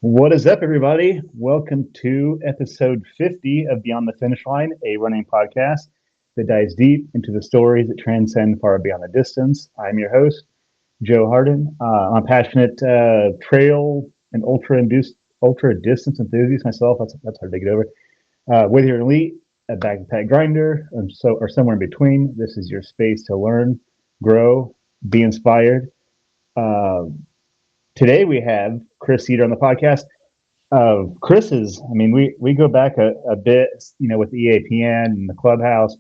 What is up, everybody? Welcome to episode 50 of Beyond the Finish Line, a running podcast that dives deep into the stories that transcend far beyond the distance. I'm your host, Joe Harden. I'm a passionate trail and ultra distance enthusiast myself. That's hard to get over. Whether you're an elite, a backpack grinder, or somewhere in between, this is your space to learn, grow, be inspired. Uh, Today we have Chris Cedar on the podcast. We go back a bit, with the EAPN and the clubhouse.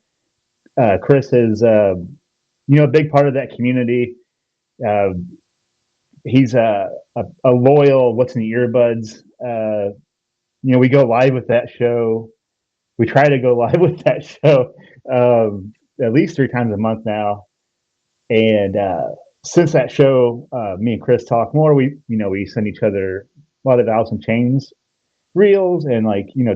Chris is, a big part of that community. Uh, he's a loyal What's in the Earbuds. We go live with that show. We try to go live with that show at least 3 times a month now. And since that show, me and Chris talk more. We send each other a lot of Alice in Chains reels and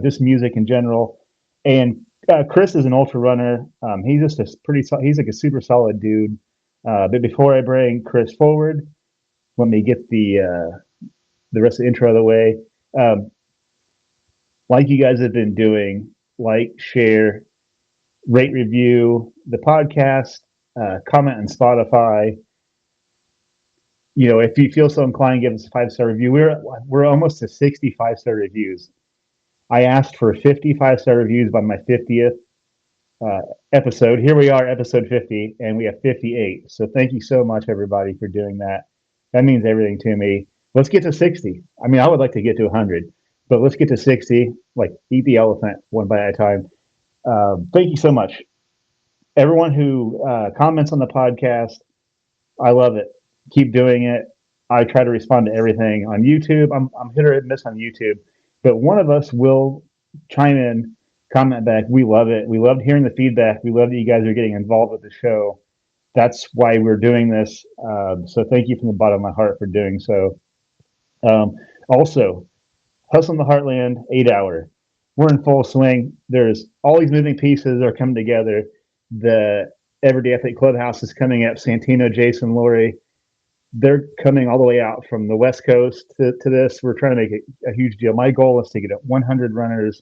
just music in general. And Chris is an ultra runner. He's just he's like a super solid dude. But before I bring Chris forward, let me get the rest of the intro out of the way. Um, like you guys have been doing, like, share, rate, review the podcast, comment on Spotify. If you feel so inclined, give us a 5-star review. We're almost to 65-star reviews. I asked for 55-star reviews by my 50th uh, episode. Here we are, episode 50, and we have 58. So thank you so much, everybody, for doing that. That means everything to me. Let's get to 60. I mean, I would like to get to 100, but let's get to 60. Like, eat the elephant one bite at a time. Thank you so much, everyone who comments on the podcast. I love it. Keep doing it. I try to respond to everything on YouTube. I'm hit or miss on YouTube, but one of us will chime in, comment back. We love it. We loved hearing the feedback. We love that you guys are getting involved with the show. That's why we're doing this. So thank you from the bottom of my heart for doing so. Also, Hustle in the Heartland 8 hour. We're in full swing. There's all these moving pieces are coming together. The Everyday Athlete Clubhouse is coming up. Santino, Jason, Lori, they're coming all the way out from the West Coast to this. We're trying to make it a huge deal. My goal is to get 100 runners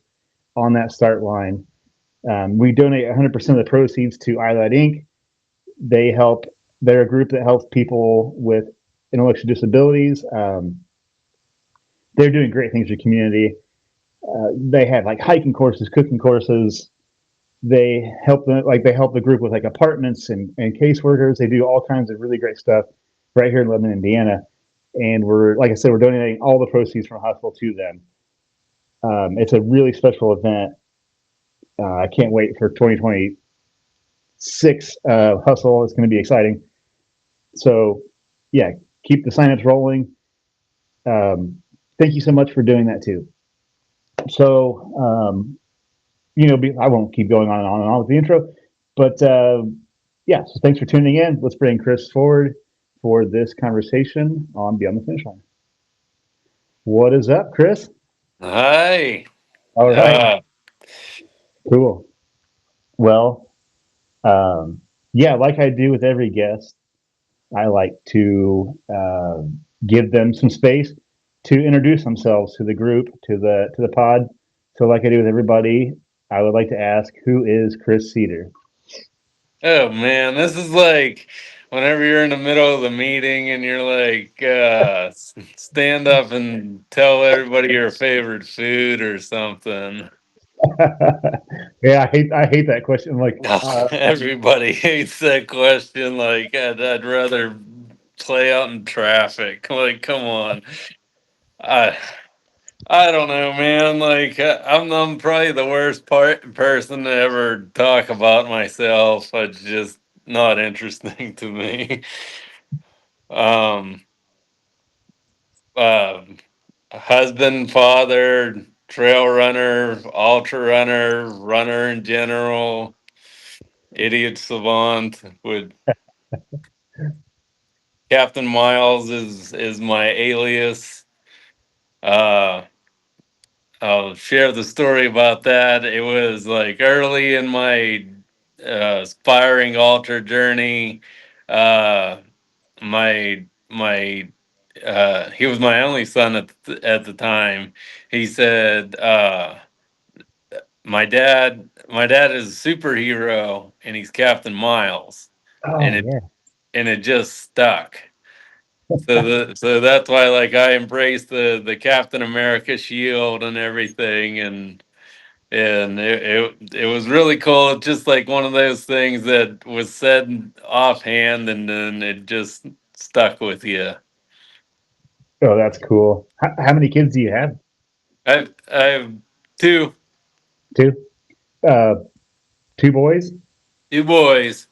on that start line. We donate 100% of the proceeds to iLight Inc. They help. They're a group that helps people with intellectual disabilities. They're doing great things for the community. They have like hiking courses, cooking courses. They help the group with like apartments and caseworkers. They do all kinds of really great stuff right here in Lebanon, Indiana. And we're, like I said, we're donating all the proceeds from Hustle to them. It's a really special event. I can't wait for 2026 Hustle. It's going to be exciting. So, yeah, keep the signups rolling. Thank you so much for doing that too. So, I won't keep going on and on and on with the intro, but yeah, so thanks for tuning in. Let's bring Chris forward for this conversation on Beyond the Finish Line. What is up, Chris? Hi. All right, Uh, cool. Well, yeah, like I do with every guest, I like to give them some space to introduce themselves to the group, to the pod. So, like I do with everybody, I would like to ask, who is Chris Cedar? oh man, this is like whenever you're in the middle of the meeting and you're like, stand up and tell everybody your favorite food or something. Yeah, I hate that question. Like, Everybody hates that question. Like, I'd rather play out in traffic. Like, come on. I I don't know, man. Like, I'm probably the worst person to ever talk about myself. It's just not interesting to me. Um, uh, Husband, father, trail runner, ultra runner, runner in general, idiot savant. With Captain Miles is my alias. Uh, I'll share the story about that. It was like early in my aspiring altar journey. Uh, my he was my only son at the time. He said, my dad is a superhero and he's Captain Miles, and Oh it yeah. and it just stuck. So that's why like I embraced the Captain America shield and everything, and it was really cool. It's just like one of those things that was said offhand and then it just stuck with you. Oh, that's cool. How many kids do you have? I have two Two. Uh, two boys. two boys.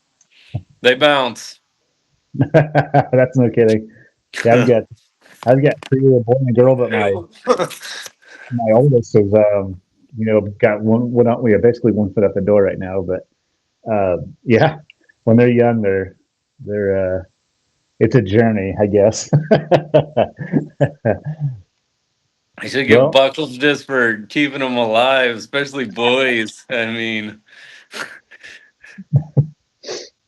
They bounce. That's no kidding. Yeah, I've got three, a boy and a girl, but my oldest is got one we are basically 1 foot out the door right now. But yeah, when they're young, they're it's a journey, I guess. I should get Well, buckles just for keeping them alive, especially boys. I mean,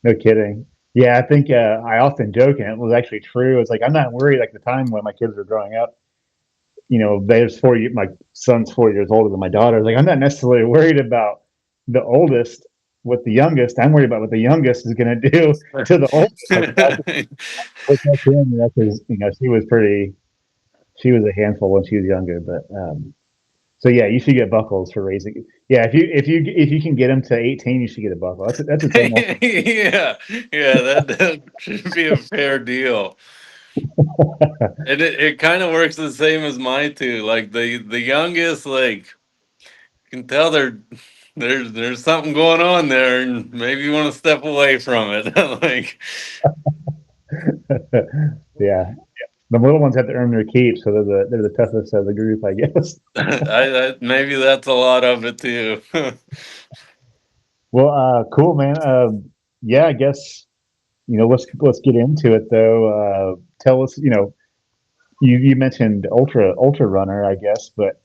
no kidding. Yeah, I think I often joke, and it was actually true. It's like I'm not worried. Like the time when my kids were growing up, there's 4 years. My son's 4 years older than my daughter. Like I'm not necessarily worried about the oldest with the youngest. I'm worried about what the youngest is going to do to the oldest. Like with my family, that's because she was a handful when she was younger. But so yeah, you should get buckles for raising. Yeah, if you can get them to 18, you should get a buckle. That's its own. yeah, yeah, that should be a fair deal. And it kind of works the same as my two. Like the youngest, like you can tell there's something going on there, and maybe you want to step away from it. Like Yeah, the little ones have to earn their keep, so they're the toughest of the group, I guess. maybe that's a lot of it too. Well, cool, man. Yeah, I guess let's get into it though. Tell us, you mentioned ultra runner, I guess, but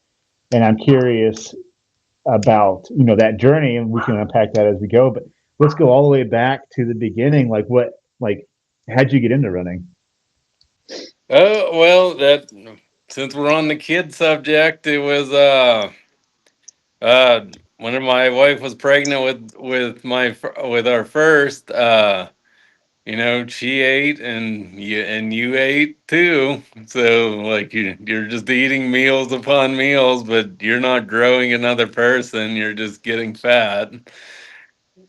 and I'm curious about that journey, and we can unpack that as we go. But let's go all the way back to the beginning. Like how'd you get into running? Oh well, that since we're on the kid subject, it was uh when my wife was pregnant with our first she ate and you ate too. So like you're just eating meals upon meals, but you're not growing another person. You're just getting fat.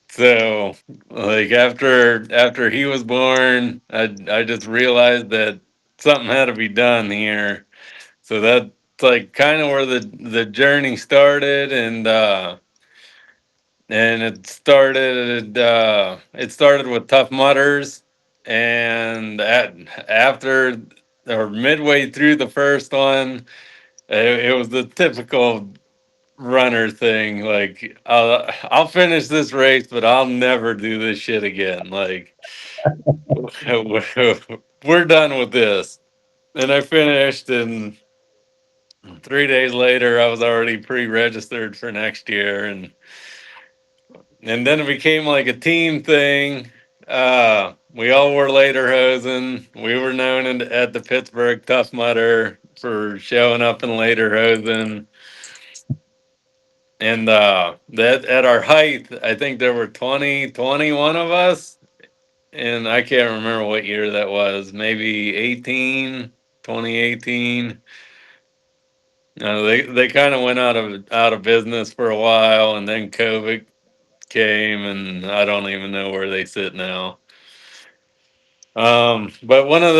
So like after he was born, I just realized that something had to be done here. So that's like kind of where the journey started, and it started with Tough Mudders, and after or midway through the first one, it was the typical runner thing. Like I'll finish this race, but I'll never do this shit again. Like we're done with this. And I finished, and 3 days later, I was already pre-registered for next year, and then it became like a team thing. We all wore lederhosen. We were known at the Pittsburgh Tough Mudder for showing up in lederhosen. And that at our height, I think there were 21 of us. And I can't remember what year that was. Maybe 2018. They kind of went out of business for a while, and then COVID came, and I don't even know where they sit now. But one of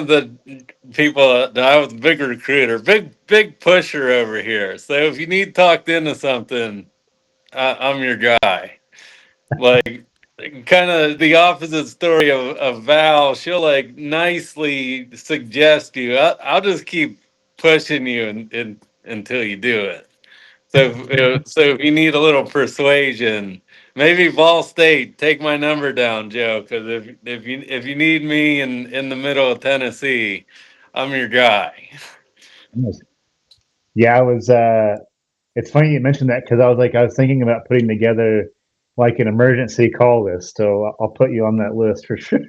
the people that I was a big recruiter, big pusher over here. So if you need talked into something, I'm your guy. Like kind of the opposite story of Val. She'll like nicely suggest you. I'll just keep pushing you until you do it. So if you need a little persuasion, maybe Ball State, take my number down, Joe. Because if you need me in the middle of Tennessee, I'm your guy. Yeah, I was. It's funny you mentioned that because I was thinking about putting together like an emergency call list. So I'll put you on that list for sure.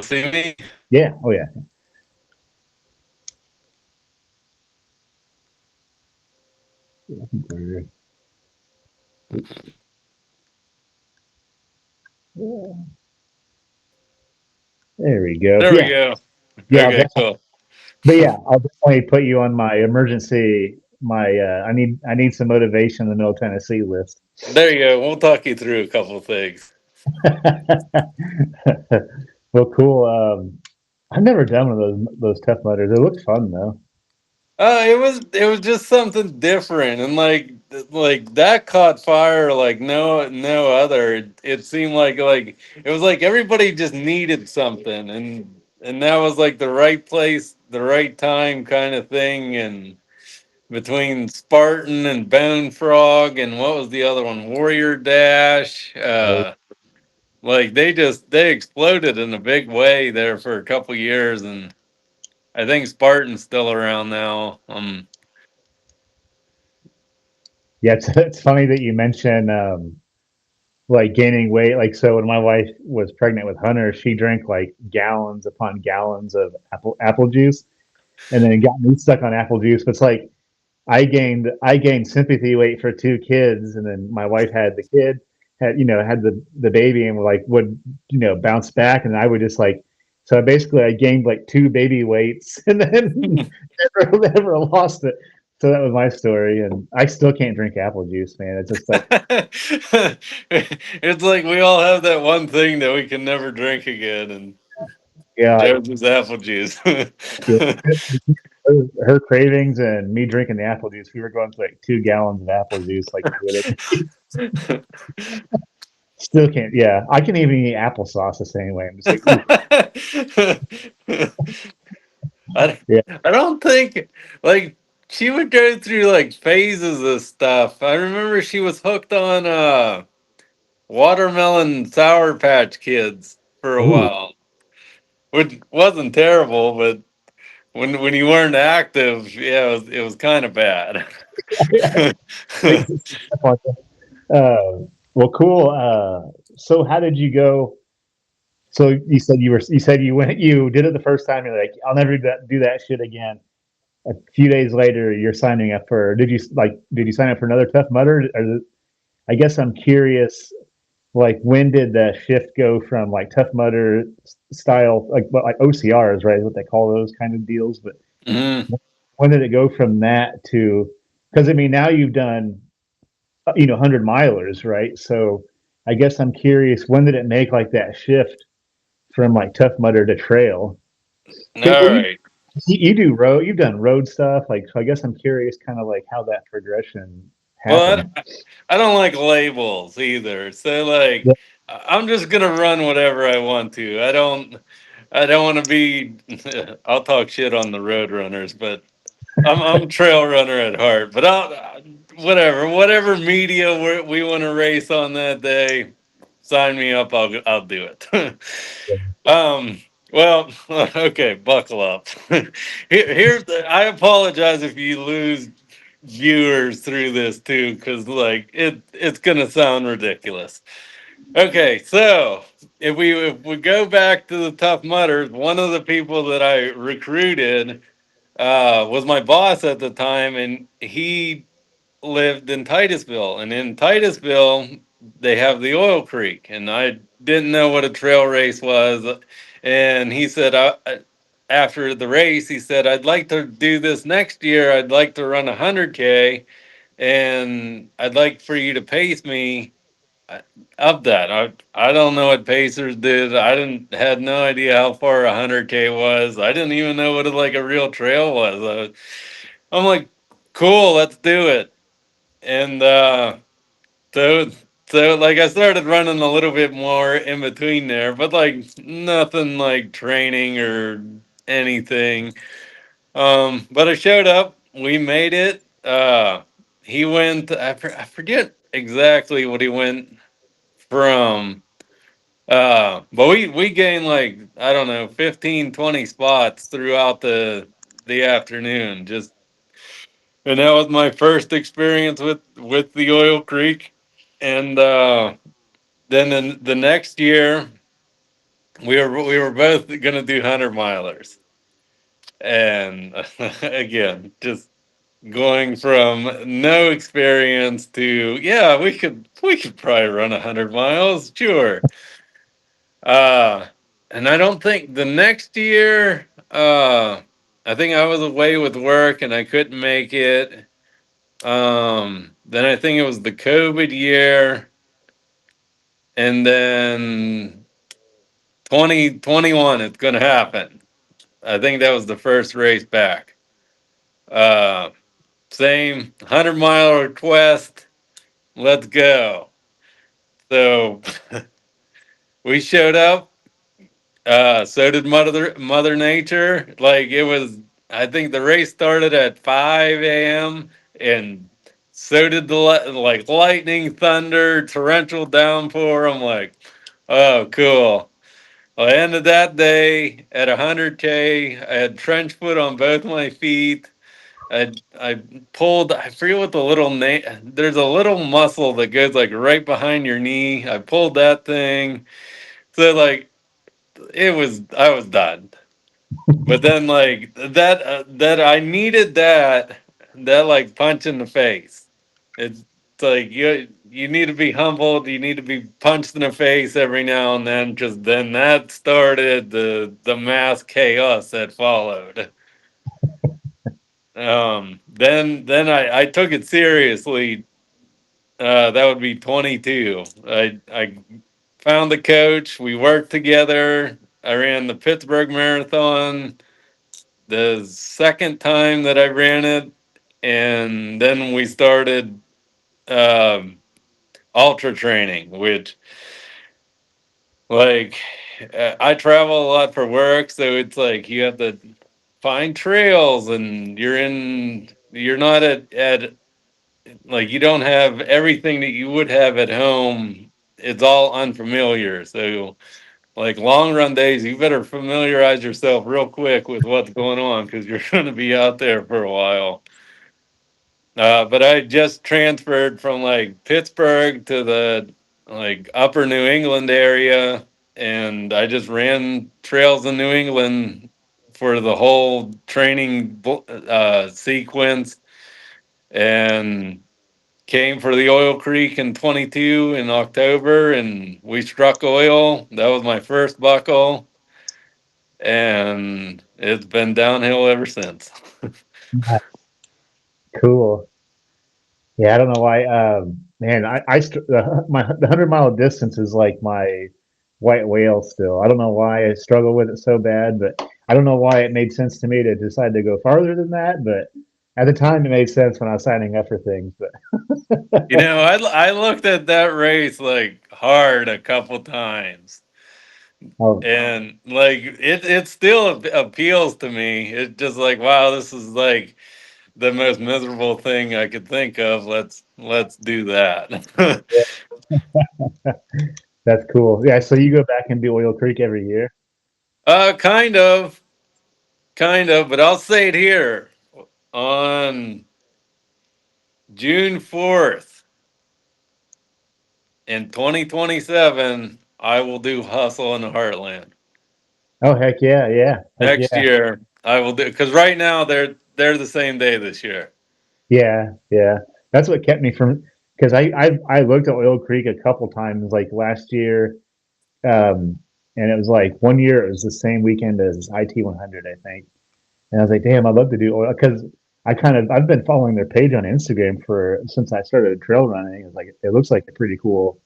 still see me? Yeah. Oh yeah. I think there we go. There we Yeah. go. Yeah. Okay, cool. But yeah, I'll definitely put you on my emergency. My I need some motivation in the Middle Tennessee list. There you go. We'll talk you through a couple of things. Well, cool. I've never done one of those tough mudders. It looks fun though. It was just something different, and like that caught fire like no other. It seemed like it was like everybody just needed something, and that was like the right place, the right time kind of thing. And between Spartan and Bone Frog, and what was the other one, Warrior Dash. Oh, Like they exploded in a big way there for a couple years, and I think Spartan's still around now. yeah, it's funny that you mention like gaining weight. Like so, when my wife was pregnant with Hunter, she drank like gallons upon gallons of apple juice, and then it got me stuck on apple juice. But it's like I gained sympathy weight for two kids, and then my wife had the kid, had the baby, and like would bounce back, and I would just like so basically I gained like two baby weights, and then never lost it. So that was my story, and I still can't drink apple juice, man. It's just like It's like we all have that one thing that we can never drink again, and yeah, there's this apple juice. yeah, her cravings and me drinking the apple juice. We were going to like 2 gallons of apple juice like the other day. Still can't. Yeah, I can even eat applesauce the same way. I'm just like, ooh, I, yeah, I don't think like she would go through like phases of stuff. I remember she was hooked on watermelon Sour Patch Kids for a ooh. while, which wasn't terrible, but when you weren't active, yeah, it was kind of bad. Makes it like well, cool. So how did you go? So you said you did it the first time. You're like, I'll never do that shit again. A few days later, you're signing up for. Did you sign up for another Tough Mudder? I guess I'm curious. Like, when did the shift go from like Tough Mudder style, like OCRs, right? Is what they call those kind of deals. But Mhm. when did it go from that to? Because I mean, now you've done 100 milers, right? So I guess I'm curious, when did it make like that shift from like Tough Mudder to trail? Because All right. you do road, you've done road stuff, like so. I guess I'm curious, kind of like how that progression Well, happened. I don't like labels either. So Yeah, like I'm just gonna run whatever I want to. I don't want to be. I'll talk shit on the road runners, but I'm a trail runner at heart. But whatever media we want to race on that day, sign me up. I'll do it. um. Well, okay, buckle up. I apologize if you lose viewers through this too, because like it's gonna sound ridiculous. Okay, so if we go back to the Tough Mudders, one of the people that I recruited was my boss at the time, and he lived in Titusville, and in Titusville they have the Oil Creek, and I didn't know what a trail race was, and he said after the race, he said, I'd like to do this next year. I'd like to run 100K, and I'd like for you to pace me up that. I don't know what pacers did. I didn't had no idea how far 100K was. I didn't even know what like a real trail was. I'm like, cool, let's do it. And so so like I started running a little bit more in between there, but like nothing like training or anything. But I showed up. We made it. He went. I forget exactly what he went from. But we gained like I don't know 15, 20 spots throughout the afternoon. Just and that was my first experience with the Oil Creek, and then the next year. we were both gonna do 100 milers, and again, just going from no experience to yeah, we could probably run 100 miles, sure. Uh, and I don't think the next year. I think I was away with work and I couldn't make it. Then I think it was the COVID year, and then 2021 it's gonna happen. I think that was the first race back. Uh, Same 100 mile request. Let's go. So we showed up. So did Mother Nature. Like it was. I think the race started at 5 a.m. and so did the like lightning, thunder, torrential downpour. I'm like, oh, cool. Well, I ended that day at 100K. I had trench foot on both my feet. I pulled. I forget what the little name. There's a little muscle that goes like right behind your knee. I pulled that thing. So like it was. I was done. But then like that I needed that like punch in the face. It's like you need to be humbled. You need to be punched in the face every now and then, because then that started the mass chaos that followed. Then I took it seriously. That would be 22. I found the coach. We worked together. I ran the Pittsburgh Marathon the second time that I ran it, and then we started um, ultra training, which like I travel a lot for work, so it's like you have to find trails, and you're not at like you don't have everything that you would have at home. It's all unfamiliar, so like long run days, you better familiarize yourself real quick with what's going on because you're going to be out there for a while. But I just transferred from like Pittsburgh to the like upper New England area, and I just ran trails in New England for the whole training sequence, and came for the Oil Creek in 22 in October, and we struck oil. That was my first buckle, and it's been downhill ever since. Cool. Yeah, I don't know why. Man, the 100 mile distance is like my white whale still. I don't know why I struggle with it so bad, but I don't know why it made sense to me to decide to go farther than that. But at the time, it made sense when I was signing up for things. But I looked at that race like hard a couple times, oh, and like it still appeals to me. It's just like wow, this is like the most miserable thing I could think of. Let's do that. that's cool. Yeah, so you go back and do Oil Creek every year. Kind of, kind of, but I'll say it here on June 4th in 2027. I will do Hustle in the Heartland. Oh heck yeah, yeah, heck Next yeah, year I will do because right now they're the same day this year. yeah, yeah. That's what kept me from because I looked at Oil Creek a couple times like last year. And it was like one year it was the same weekend as IT 100, I think. And I was like, damn, I'd love to do oil because I've been following their page on Instagram for since I started trail running. It's like it looks like a pretty cool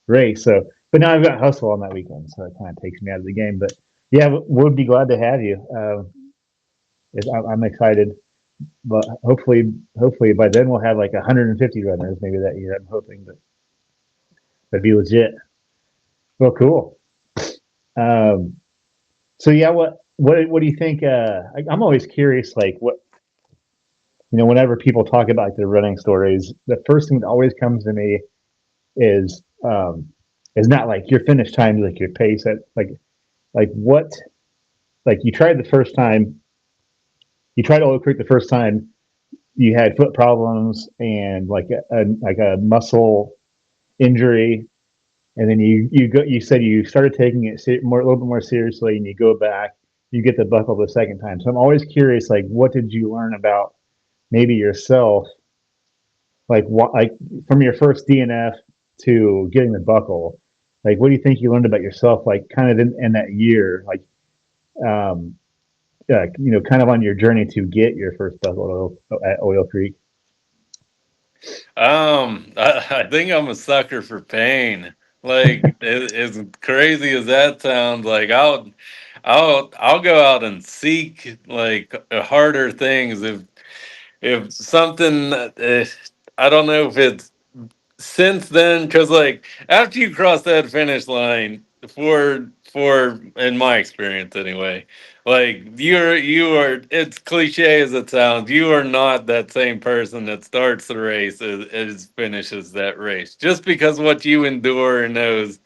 race. So, but now I've got hustle on that weekend, so it kind of takes me out of the game. But yeah, we'd be glad to have you. I'm excited, but hopefully by then we'll have like 150 runners maybe that year. I'm hoping, but that'd be legit. Well, cool. Um, So yeah, what do you think? I'm always curious, like what whenever people talk about their running stories, the first thing that always comes to me is is not like your finish time, like your pace. At like what like you tried Oil Creek the first time, you had foot problems and like a muscle injury, and then you go. You said you started taking it more a little bit more seriously, and you go back. You get the buckle the second time. So I'm always curious, like, what did you learn about maybe yourself, like what, like from your first DNF to getting the buckle? Like, what do you think you learned about yourself, like, kind of in that year, like, um, kind of on your journey to get your first buckle at Oil Creek? I think I'm a sucker for pain. Like as crazy as that sounds, like I'll go out and seek like harder things if something. I don't know if it's since then because like after you cross that finish line for in my experience anyway, like you are it's cliche as it sounds, you are not that same person that starts the race as finishes that race just because what you endure in those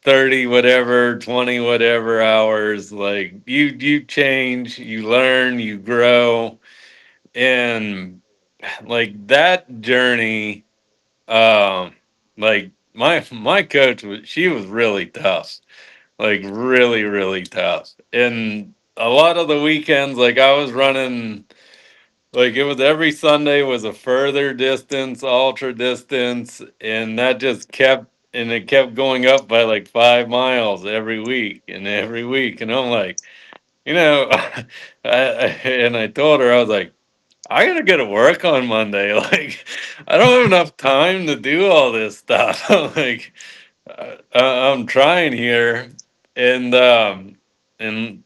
30 whatever 20 whatever hours, like you change, you learn, you grow, and like that journey, um, like my coach was she was really tough, like really really tough. And a lot of the weekends, like I was running, like it was every Sunday was a further distance, ultra distance, and that just kept and it kept going up by like 5 miles every week and every week. And I'm like, you know, and I told her I was like, I gotta go to work on Monday. Like, I don't have enough time to do all this stuff. Like, I'm trying here, and and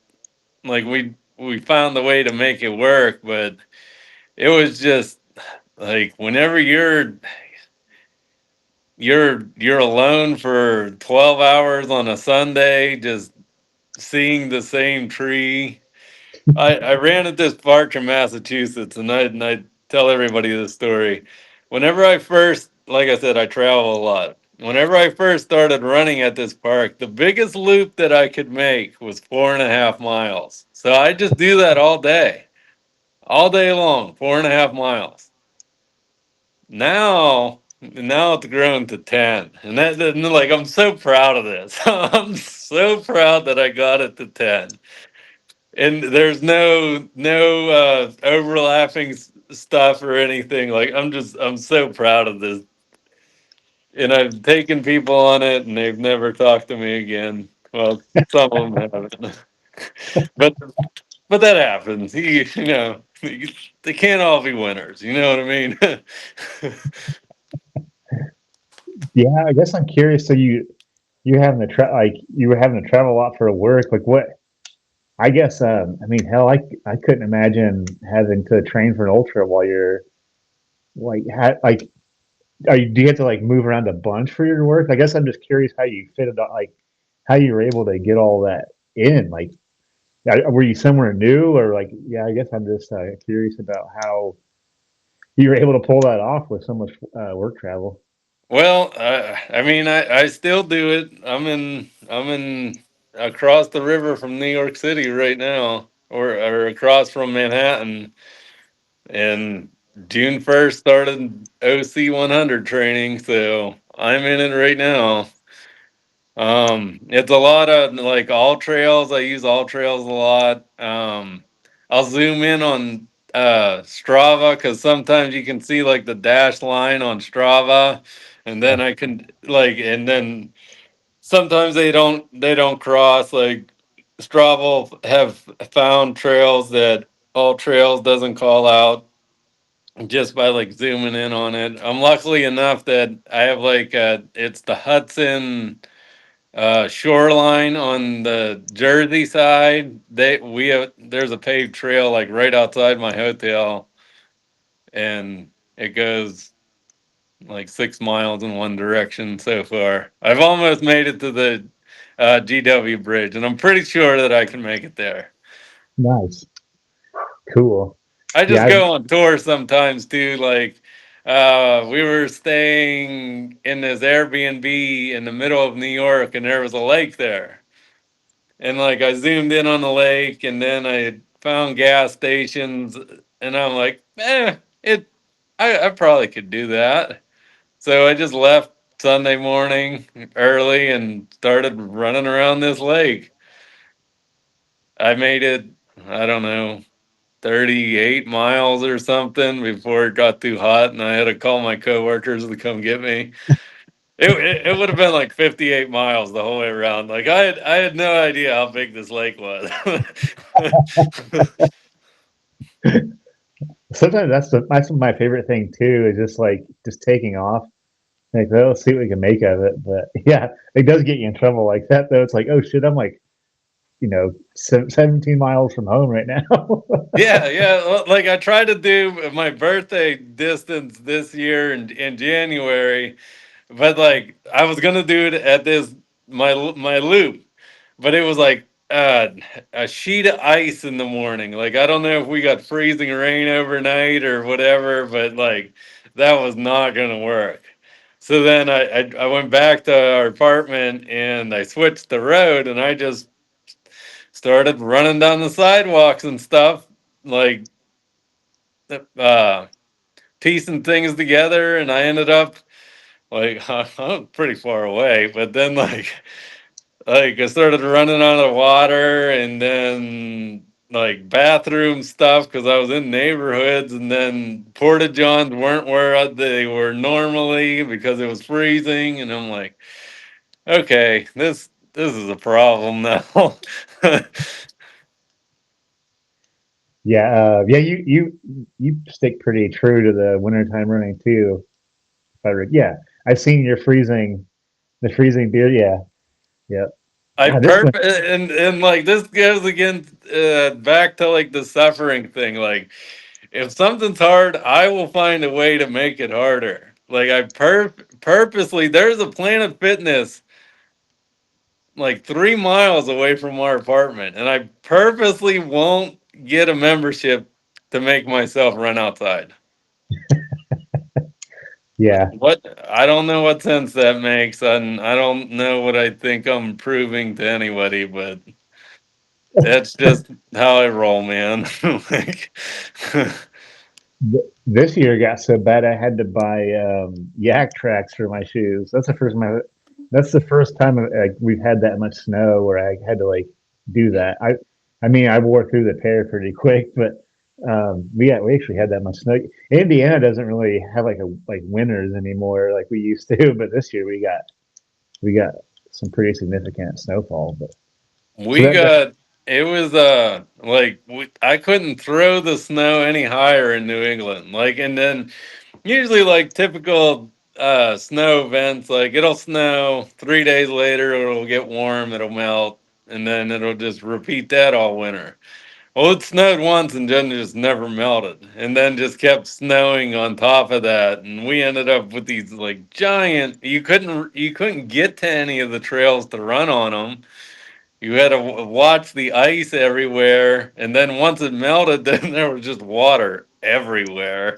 like we found the way to make it work, but it was just like whenever you're alone for 12 hours on a Sunday, just seeing the same tree. I ran at this park in Massachusetts, and I tell everybody this story. Whenever I first, like I said, I travel a lot. Whenever I first started running at this park, the biggest loop that I could make was 4.5 miles. So I just do that all day long, 4.5 miles. Now it's grown to 10, and like I'm so proud of this. I'm so proud that I got it to 10, and there's no overlapping stuff or anything. Like I'm so proud of this, and I've taken people on it and they've never talked to me again. Well, some of them haven't. but but that happens. They can't all be winners, you know what I mean? Yeah, I guess I'm curious. So you having to like you were having to travel a lot for work. Like what? I guess I mean, hell, I couldn't imagine having to train for an ultra while you're like like do you have to like move around a bunch for your work? I guess I'm just curious how you fit it, like how you were able to get all that in. Like, were you somewhere new or like? Yeah, I guess I'm just curious about how you were able to pull that off with so much work travel. Well, I mean, I still do it. I'm in across the river from New York City right now, or across from Manhattan, and June 1st started OC 100 training, so I'm in it right now. It's a lot of like all trails. I use all trails a lot. I'll zoom in on Strava because sometimes you can see like the dash line on Strava, and then I can like, and then sometimes they don't cross. Like Strava have found trails that all trails doesn't call out just by like zooming in on it. I'm luckily enough that I have like it's the Hudson shoreline on the Jersey side. We have there's a paved trail like right outside my hotel, and it goes like 6 miles in one direction so far. I've almost made it to the GW bridge, and I'm pretty sure that I can make it there. Nice, cool. I Yeah, just go on tour sometimes too. Like we were staying in this Airbnb in the middle of New York, and there was a lake there. And like I zoomed in on the lake, and then I found gas stations, and I'm like, I probably could do that. So I just left. Sunday morning early and started running around this lake. I made it, I don't know, 38 miles or something before it got too hot, and I had to call my coworkers to come get me. It would have been like 58 miles the whole way around. Like I had no idea how big this lake was. Sometimes that's my favorite thing too. Is just like just taking off. Like, well, let's see what we can make of it. But yeah, it does get you in trouble like that though. It's like, oh shit, I'm like 17 miles from home right now. Yeah, yeah. Like I tried to do my birthday distance this year in January, but like I was gonna do it at this my loop, but it was like a sheet of ice in the morning. Like I don't know if we got freezing rain overnight or whatever, but like that was not gonna work. So then I went back to our apartment and I switched the road and I just started running down the sidewalks and stuff, like uh piecing things together, and I ended up like I was pretty far away, but then like I started running out of water and then like bathroom stuff because I was in neighborhoods, and then porta johns weren't where they were normally because it was freezing, and I'm like, okay, this is a problem now. Yeah, yeah. You stick pretty true to the wintertime running too. Yeah, I've seen your the freezing beer. Yeah, yeah. I God, this one. and like this goes again back to like the suffering thing. Like if something's hard, I will find a way to make it harder. Like I purposely there's a Planet Fitness like 3 miles away from our apartment, and I purposely won't get a membership to make myself run outside. Yeah, What I don't know what sense that makes, and I don't know what I think I'm proving to anybody, but that's just how I roll, man. Like, this year got so bad I had to buy yak tracks for my shoes. That's the first time like we've had that much snow where I had to like do that. I mean I wore through the pair pretty quick, but we actually had that much snow. Indiana doesn't really have like winters anymore like we used to, but this year we got some pretty significant snowfall. But so we got it was like I couldn't throw the snow any higher in New England. Like, and then usually like typical snow events, like it'll snow 3 days later, it'll get warm, it'll melt, and then it'll just repeat that all winter. Well, it snowed once and then just never melted, and then just kept snowing on top of that, and we ended up with these like giant. You couldn't get to any of the trails to run on them. You had to watch the ice everywhere, and then once it melted, then there was just water everywhere.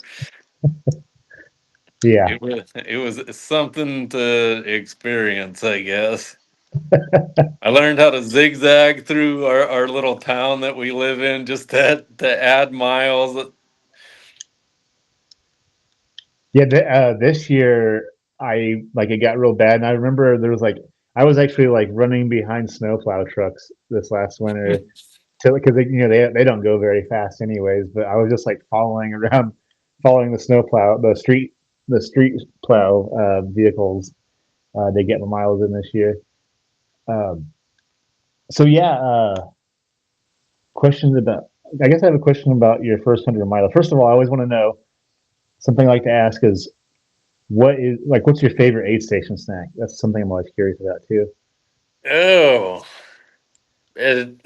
yeah, It was something to experience, I guess. I learned how to zigzag through our little town that we live in just to add miles. yeah. This year I like it got real bad, and I remember there was like I was actually like running behind snowplow trucks this last winter to because they don't go very fast anyways. But I was just like following around, following the snowplow, the street plow vehicles. They get my miles in this year. Um, so yeah, questions about. I guess I have a question about your first 100 mile. First of all, I always want to know something I like to ask is what's your favorite aid station snack? That's something I'm always curious about too. Oh, it,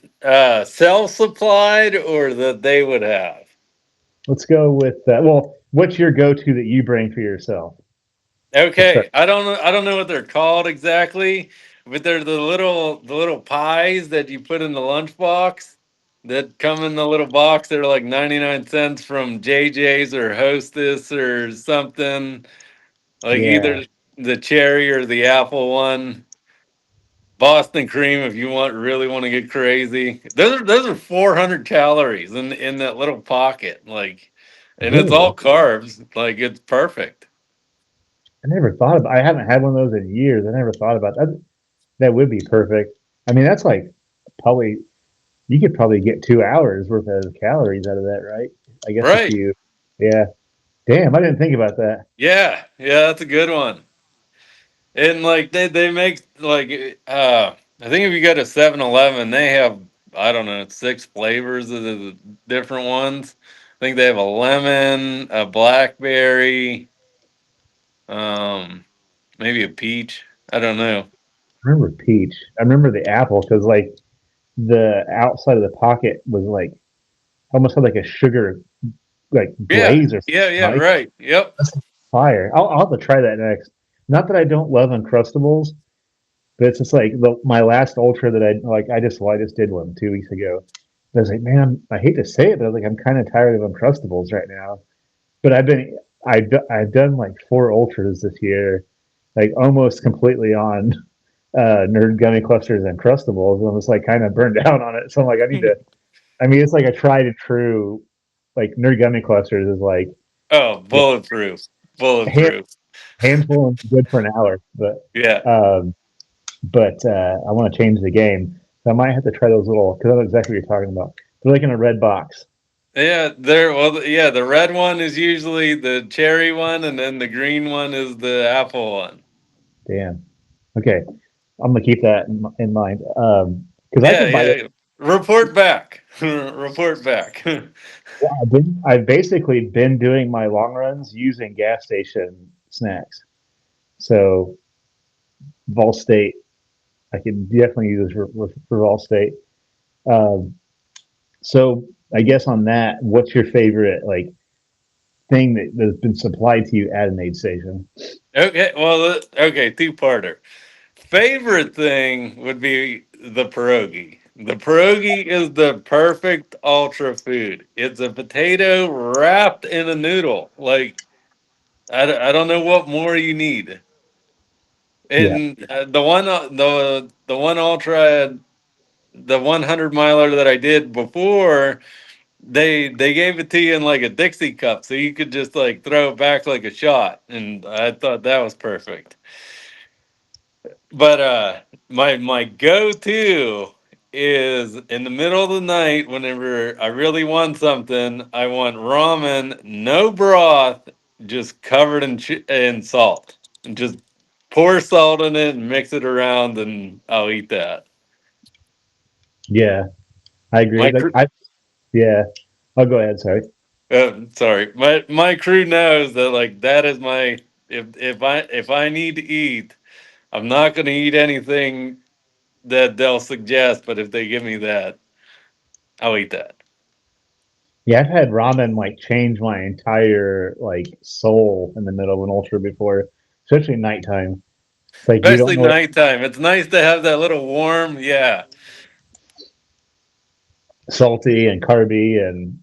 self-supplied or that they would have. Let's go with that. Well, what's your go-to that you bring for yourself? Let's start. Okay, I don't know what they're called exactly, but they're the little pies that you put in the lunchbox that come in the little box. They're like 99 cents from JJ's or Hostess or something. Like Yeah, either the cherry or the apple one. Boston cream if you really want to get crazy. Those are 400 calories in that little pocket. Like, and it's all really. carbs. Like it's perfect. I never thought about. I haven't had one of those in years. I never thought about that. That would be perfect. I mean, that's like probably you could probably get 2 hours worth of calories out of that, right? I guess if Right. you, yeah. Damn, I didn't think about that. Yeah. Yeah, that's a good one. And like they make like I think if you go to 7-Eleven, they have I don't know, 6 flavors of the different ones. I think they have a lemon, a blackberry, um maybe a peach. I don't know. I remember peach. I remember the apple because like the outside of the pocket was like almost had like a sugar like Yeah. glaze or Yeah, something. yeah, Like right. Yep. that's fire. I'll have to try that next. Not that I don't love Uncrustables, but it's just like my last ultra that I like. I just did one 2 weeks ago. I was like, man, I hate to say it, but I was like, I'm kind of tired of Uncrustables right now. But I've done like 4 ultras this year, like almost completely on Nerd Gummy Clusters and Crustables. And I was like kind of burned out on it. So I'm like, I need to. I mean, it's like a tried and true. Like Nerd Gummy Clusters is like Oh, yeah, bulletproof. hand, Bulletproof. handful and good for an hour. Yeah. Um, but I want to change the game. So I might have to try those little because I know exactly what you're talking about. They're like in a red box. Yeah, there well yeah, the red one is usually the cherry one and then the green one is the apple one. Damn. Okay, I'm gonna keep that in mind. Because I Yeah, could buy it. yeah. Report back. Report back. Well, I've basically been doing my long runs using gas station snacks. So Vol State, I can definitely use for Vol State. Um, so I guess on that, what's your favorite like thing that's been supplied to you at an aid station? Okay, well, okay, two-parter. Favorite thing would be the pierogi. The pierogi is the perfect ultra food. It's a potato wrapped in a noodle. Like I don't know what more you need. Yeah, And the one ultra, the 100 miler that I did before, they gave it to you in like a Dixie cup, so you could just like throw it back like a shot, and I thought that was perfect. But my go to is in the middle of the night whenever I really want something. I want ramen, no broth, just covered in salt, and just pour salt in it and mix it around, and I'll eat that. yeah, I agree. My Like cr- I, yeah, I'll go ahead. Sorry. sorry, my crew knows that like that is my if I need to eat, I'm not going to eat anything that they'll suggest, but if they give me that, I'll eat that. Yeah, I've had ramen like change my entire like soul in the middle of an ultra before, especially nighttime. It's like you don't Especially know nighttime. It's nice to have that little warm. Yeah. salty and carby and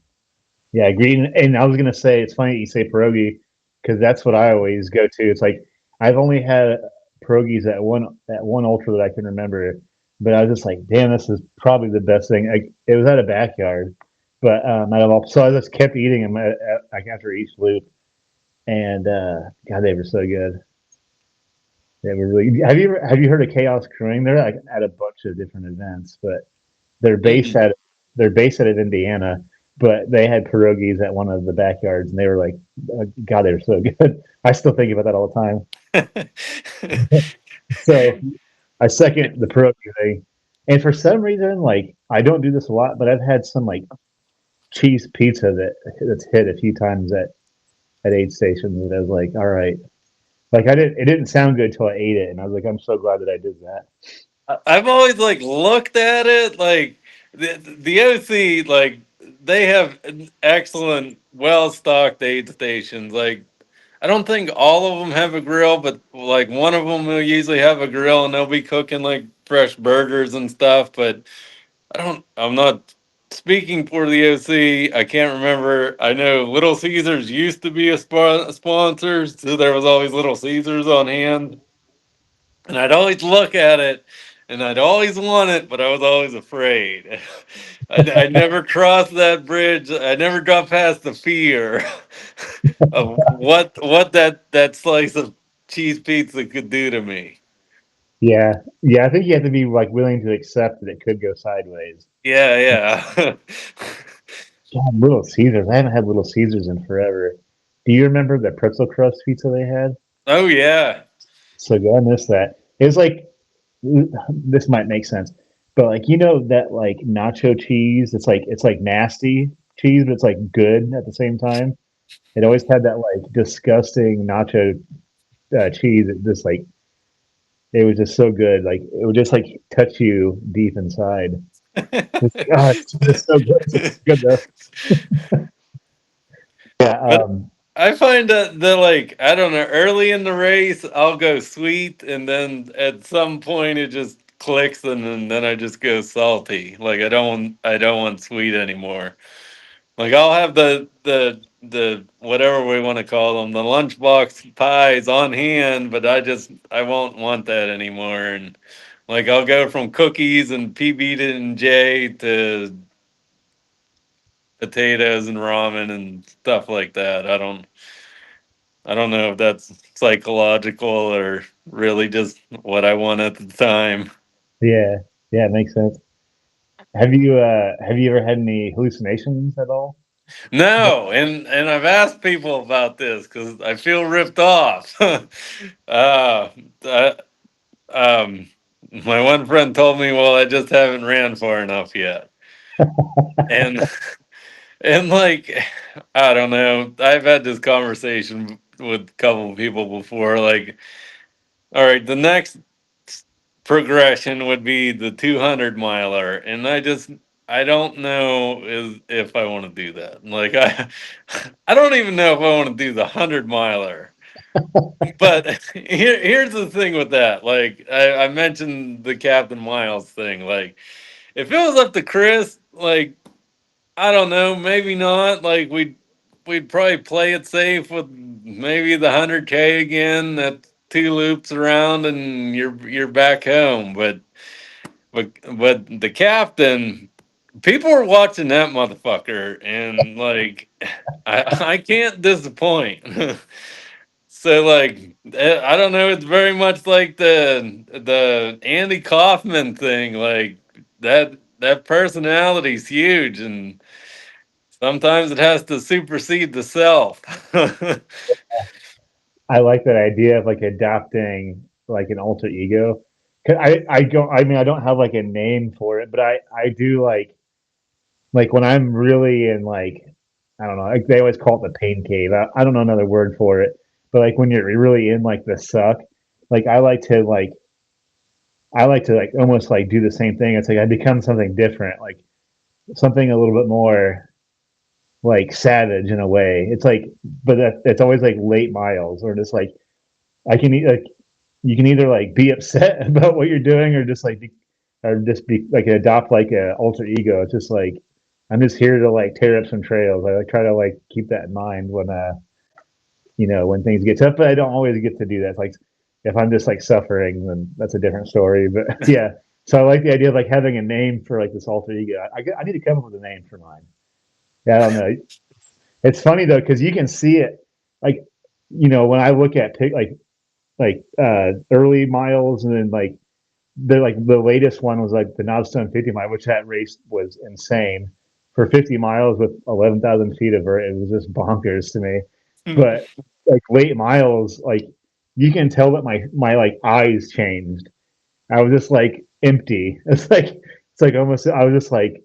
yeah, green. And I was gonna say it's funny you say pierogi because that's what I always go to. It's like I've only had pierogies at one ultra that I can remember, but I was just like, damn, this is probably the best thing. Like, it was at a backyard, but out of all, so I just kept eating them like after each loop, and God, they were so good. They were really. Have you heard of Chaos Crewing? They're like at a bunch of different events, but they're based Mm-mm. at they're based out of Indiana, but they had pierogies at one of the backyards, and they were like, God, they were so good. I still think about that all the time. So I second the pierogi thing. And for some reason, like I don't do this a lot, but I've had some like cheese pizza that's hit a few times at aid stations, and I was like, all right, like it didn't sound good till I ate it, and I was like, I'm so glad that I did that. I've always like looked at it like the OC like they have excellent, well stocked aid stations. Like I don't think all of them have a grill, but like one of them will usually have a grill and they'll be cooking like fresh burgers and stuff. But I'm not speaking for the OC. I can't remember. I know Little Caesars used to be a sponsor, so there was always Little Caesars on hand. And I'd always look at it and I'd always want it, but I was always afraid. I never crossed that bridge. I never got past the fear of what that slice of cheese pizza could do to me. Yeah, yeah. I think you have to be like willing to accept that it could go sideways. Yeah, yeah. God, Little Caesars. I haven't had Little Caesars in forever. Do you remember the pretzel crust pizza they had? Oh yeah. So good. I miss that. It was like this might make sense, but like that like nacho cheese. It's like nasty cheese, but it's like good at the same time. It always had that like disgusting nacho cheese. It was just so good. Like it would just like touch you deep inside. It's, oh, it's so good. It's good though. Yeah. But I find that like I don't know, early in the race I'll go sweet, and then at some point it just clicks, and then I just go salty. Like I don't want sweet anymore. Like I'll have the whatever we want to call them, the lunchbox pies on hand, but I won't want that anymore. And like I'll go from cookies and PB and J to potatoes and ramen and stuff like that. I don't know if that's psychological or really just what I want at the time. yeah. Yeah. It makes sense. Have you ever had any hallucinations at all? No, and I've asked people about this because I feel ripped off. I, um, my one friend told me, "Well, I just haven't ran far enough yet," and and like I don't know. I've had this conversation with a couple of people before. Like, all right, the next progression would be the 200 miler, and I don't know if I want to do that. Like I don't even know if I want to do the 100 miler. But here's the thing with that. Like I mentioned the Captain Miles thing. Like if it was up to Chris, like I don't know, maybe not. Like we'd probably play it safe with maybe the 100K again. That two loops around and you're back home. But the captain, people were watching that motherfucker, and like I can't disappoint. So like I don't know, it's very much like the Andy Kaufman thing. Like that personality's huge, and sometimes it has to supersede the self. I like that idea of like adopting like an alter ego. 'Cause I don't I mean I don't have like a name for it, but I do like when I'm really in like I don't know, like they always call it the pain cave. I don't know another word for it, but like when you're really in like the suck, like I like to like almost like do the same thing. It's like I become something different, like something a little bit more like savage in a way. It's like, but it's always like late miles or just like I can like you can either like be upset about what you're doing or just be like adopt like a alter ego. It's just like I'm just here to like tear up some trails. I like try to like keep that in mind when when things get tough, but I don't always get to do that. It's like if I'm just like suffering, then that's a different story. But yeah, so I like the idea of like having a name for like this alter ego. I need to come up with a name for mine. Yeah, I don't know. It's funny though because you can see it like when I look at early miles and then like the latest one was like the Knobstone 50 mile, which that race was insane for 50 miles with 11,000 feet of it. It was just bonkers to me. But like late miles, like you can tell that my like eyes changed. I was just like empty. It's like almost I was just like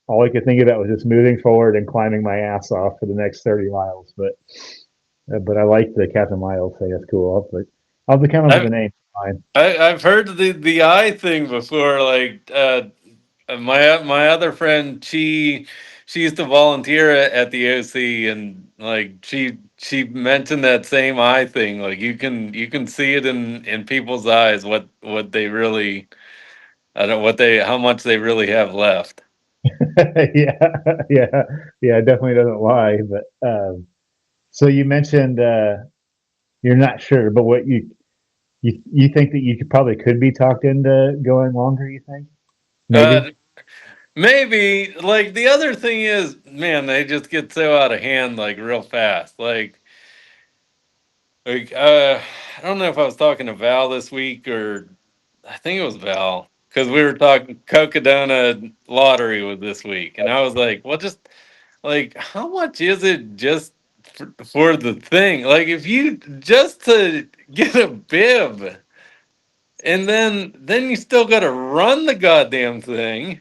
all I could think about was just moving forward and climbing my ass off for the next 30 miles. But I like the Captain Miles thing. That's cool. I'll have to come up with a I've name. Fine. I've heard the eye thing before. Like my other friend, she used to volunteer at the OC, and like she mentioned that same eye thing. Like you can see it in people's eyes what they really I don't what they how much they really have left. Yeah, yeah, yeah. It definitely doesn't lie. But so you mentioned you're not sure, but what you think that you could be talked into going longer? You think maybe? Uh, Maybe like the other thing is, man, they just get so out of hand like real fast. Like, I don't know if I was talking to Val this week or I think it was Val because we were talking Cocodona lottery was this week, and I was like, "Well, just like how much is it just for the thing? Like, if you just to get a bib, and then you still got to run the goddamn thing."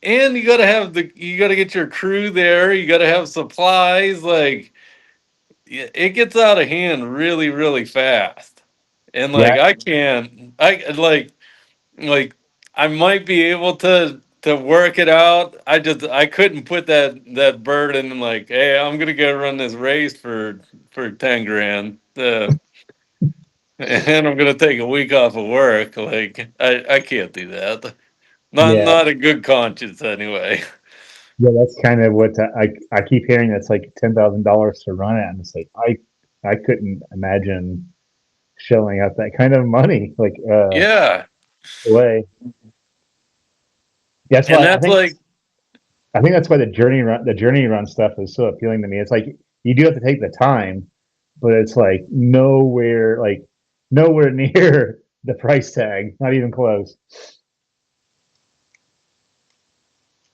And you gotta have you gotta get your crew there. You gotta have supplies. Like, it gets out of hand really, really fast. And Yeah, like I can't, like I might be able to work it out. I couldn't put that burden in like, hey, I'm gonna go run this race for 10 grand, and I'm gonna take a week off of work. Like I can't do that. yeah, Not a good conscience anyway. yeah. That's kind of what I keep hearing. That's like $10,000 to run it, and it's like I couldn't imagine shelling out that kind of money like Yeah, away. That's and why that's like I think that's why the journey run stuff is so appealing to me. It's like you do have to take the time, but it's like nowhere near the price tag, not even close.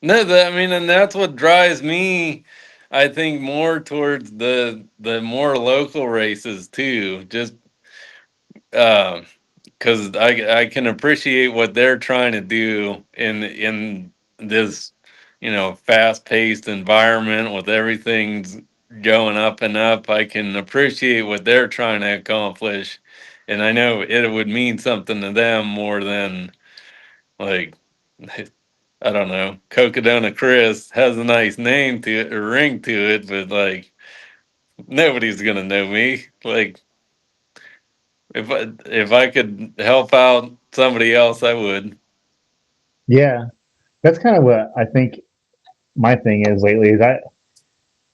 no, that I mean, and that's what drives me. I think more towards the more local races too. Just because I can appreciate what they're trying to do in this fast paced environment with everything's going up and up. I can appreciate what they're trying to accomplish, and I know it would mean something to them more than like I don't know. Cocodona Chris has a nice name to it, or ring to it, but like nobody's gonna know me. Like if I could help out somebody else, I would. Yeah, that's kind of what I think my thing is lately. Is I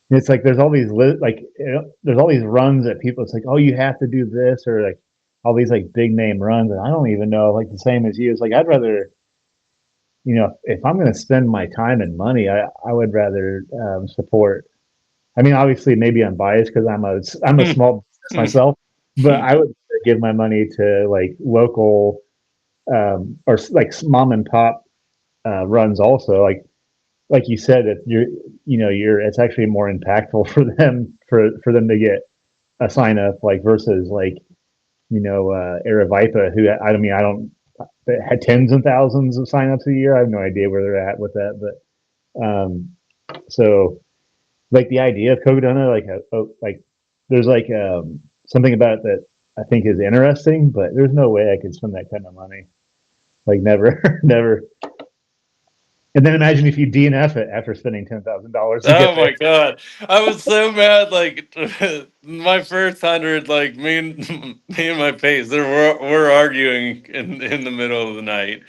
it's like there's all these there's all these runs that people. It's like, oh, you have to do this, or like all these like big name runs, and I don't even know. Like the same as you. It's like I'd rather, if I'm going to spend my time and money, I would rather support. I mean, obviously, maybe I'm biased because I'm a small business myself, but I would give my money to like local or like mom and pop runs also. Like you said, that you're it's actually more impactful for them to get a sign up like versus like Aravipa, who I mean I don't that had tens of thousands of signups a year. I have no idea where they're at with that, but so like the idea of Kogodana, like there's like something about it that I think is interesting, but there's no way I could spend that kind of money. Like never, never. And then imagine if you DNF it after spending $10,000 to get Oh my there. god, I was so mad. Like my first 100, like me and my pace, we're arguing in the middle of the night,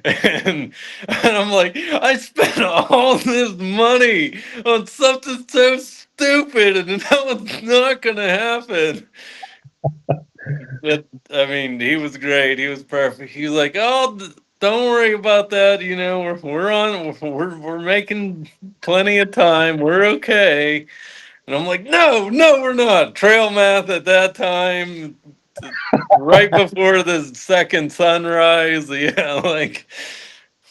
and I'm like, I spent all this money on something so stupid, and that was not gonna happen. But I mean, he was great. He was perfect. He was like, "Oh, don't worry about that. We're on. We're making plenty of time. We're okay." And I'm like, "No, no, we're not." Trail math at that time, right before the second sunrise. Yeah, like,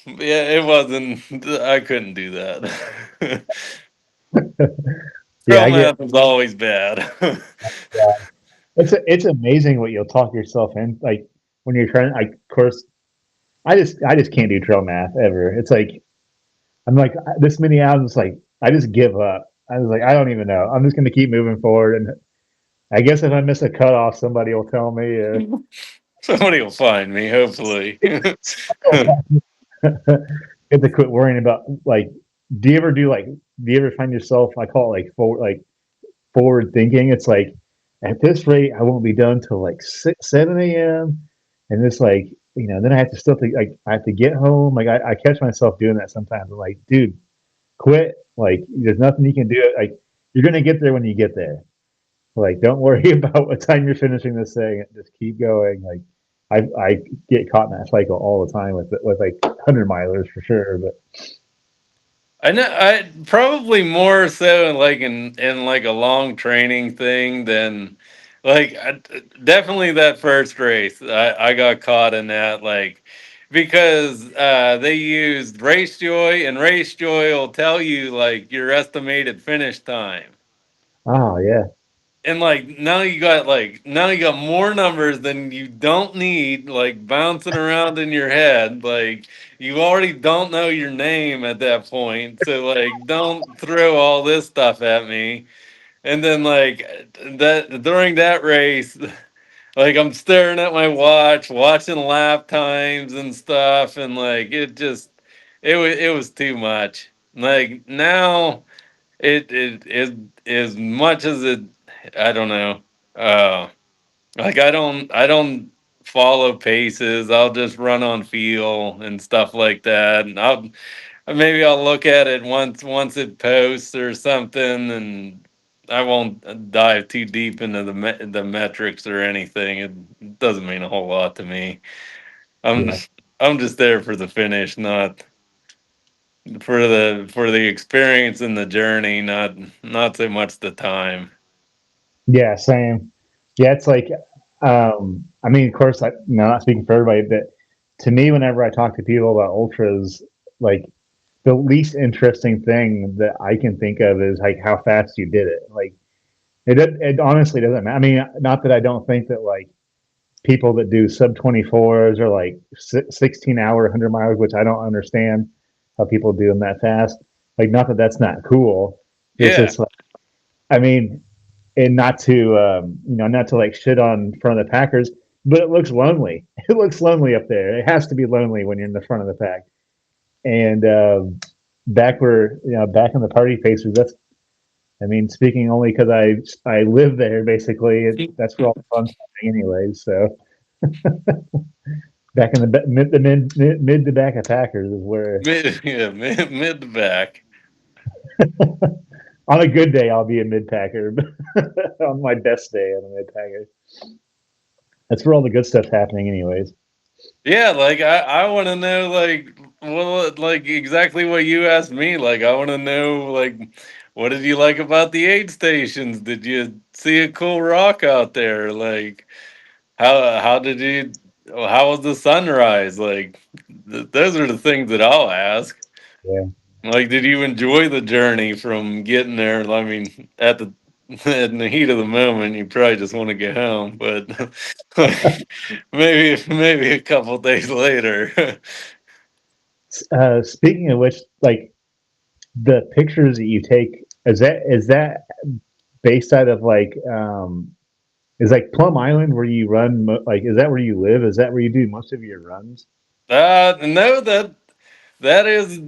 yeah, it wasn't. I couldn't do that. Yeah, Trail I get. math is always bad. Yeah, it's amazing what you'll talk yourself in. Like when you're trying. Like, of course, I just can't do trail math ever. It's like I'm like this many hours. Like I just give up. I was like I don't even know. I'm just going to keep moving forward, and I guess if I miss a cutoff, somebody will tell me. Somebody will find me, hopefully. Get to quit worrying about like. Do you ever do like? Do you ever find yourself? I call it forward thinking. It's like at this rate, I won't be done till like 7 a.m. And it's like then I have to still think like I have to get home. Like I catch myself doing that sometimes. I'm like, dude, quit. Like there's nothing you can do. Like you're gonna get there when you get there. Like don't worry about what time you're finishing this thing. Just keep going. Like I get caught in that cycle all the time with like 100 milers for sure. But I know I probably more so in like a long training thing than Like definitely that first race, I got caught in that, like because they used Race Joy, and Race Joy will tell you like your estimated finish time. Oh yeah, And like now you got more numbers than you don't need, like bouncing around in your head. Like you already don't know your name at that point, so like don't throw all this stuff at me. And then like that during that race, like I'm staring at my watch, watching lap times and stuff, and like it was too much. Like now it is as much as it, I don't know. Uh like I don't follow paces. I'll just run on feel and stuff like that. And maybe I'll look at it once it posts or something, and I won't dive too deep into the metrics or anything. It doesn't mean a whole lot to me. I'm yeah, I'm just there for the finish, not for the experience and the journey, not so much the time. yeah. Same. Yeah, it's like, I mean, of course, not speaking for everybody, but to me, whenever I talk to people about ultras, like the least interesting thing that I can think of is like how fast you did it. Like it honestly doesn't matter. I mean, not that I don't think that like people that do sub 24s or like 16-hour 100 miles, which I don't understand how people do them that fast. Like, not that that's not cool. It's Yeah. just like, I mean, and not to, not to like shit on front of the Packers, but it looks lonely. It looks lonely up there. It has to be lonely when you're in the front of the pack. And back in the party faces, that's, I mean, speaking only because I live there basically. That's where all the fun's happening, anyways. So back in the mid to back of Packers is where Mid to back. on a good day I'll be a mid Packer, but on my best day I'm a mid Packer. That's where all the good stuff's happening, anyways. Yeah, like I want to know, like, well, like exactly what you asked me. Like I want to know, like, what did you like about the aid stations? Did you see a cool rock out there? Like how did you, how was the sunrise? Like those are the things that I'll ask. Yeah, Like, did you enjoy the journey from getting there? I mean, at the in the heat of the moment, you probably just want to get home, but maybe a couple days later. speaking of which, like the pictures that you take, is that based out of like is like Plum Island where you run, like is that where you live? Is that where you do most of your runs? No, that is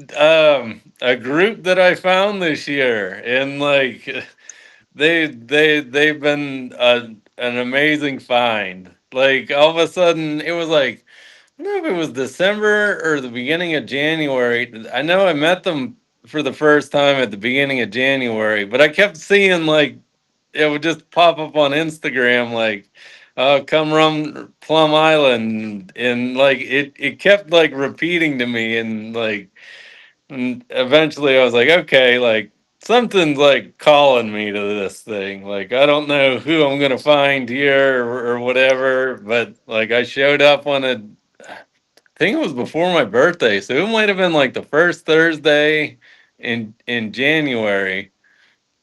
a group that I found this year, and like they've been an amazing find. Like all of a sudden, it was like, I don't know if it was December or the beginning of January. I know I met them for the first time at the beginning of January, but I kept seeing like it would just pop up on Instagram like, come run Plum Island, and like it kept like repeating to me, and like and eventually I was like, okay, like something's like calling me to this thing. Like I don't know who I'm gonna find here or whatever, but like I showed up on a, I think it was before my birthday, so it might have been like the first Thursday in January,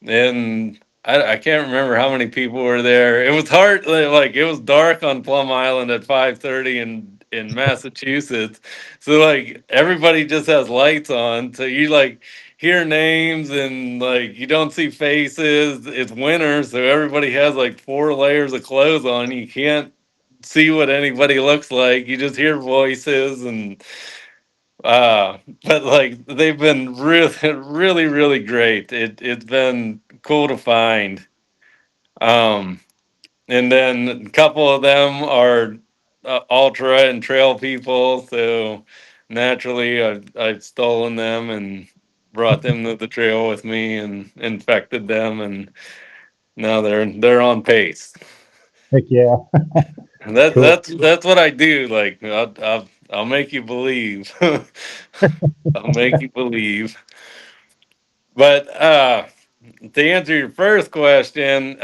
and I can't remember how many people were there. It was hard, like it was dark on Plum Island at 5:30 in Massachusetts, so like everybody just has lights on, so you like hear names and like you don't see faces. It's winter, so everybody has like 4 layers of clothes on. You can't see what anybody looks like. You just hear voices and but like they've been really really great. It's been cool to find. Um and then a couple of them are ultra and trail people, so naturally I've stolen them and brought them to the trail with me and infected them, and now they're on pace. Heck yeah, And that cool. that's what I do. Like I'll make you believe. I'll make you believe. But to answer your first question,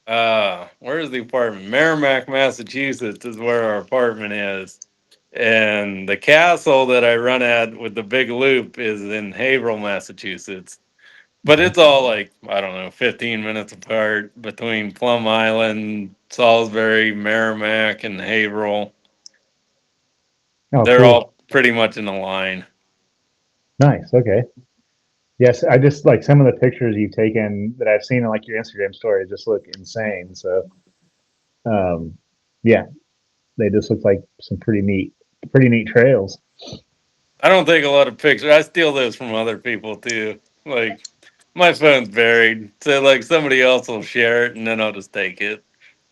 Where's the apartment? Merrimack, Massachusetts is where our apartment is. And the castle that I run at with the big loop is in Haverhill, Massachusetts. But it's all like, I don't know, 15 minutes apart between Plum Island, Salisbury, Merrimack, and Haverhill. Oh, They're cool. all pretty much in a line. Nice. Okay. Yes, I just like some of the pictures you've taken that I've seen on like your Instagram story just look insane. So, um, yeah, they just look like some pretty neat trails. I don't take a lot of pictures. I steal those from other people too. Like, my phone's buried, so like somebody else will share it, and then I'll just take it.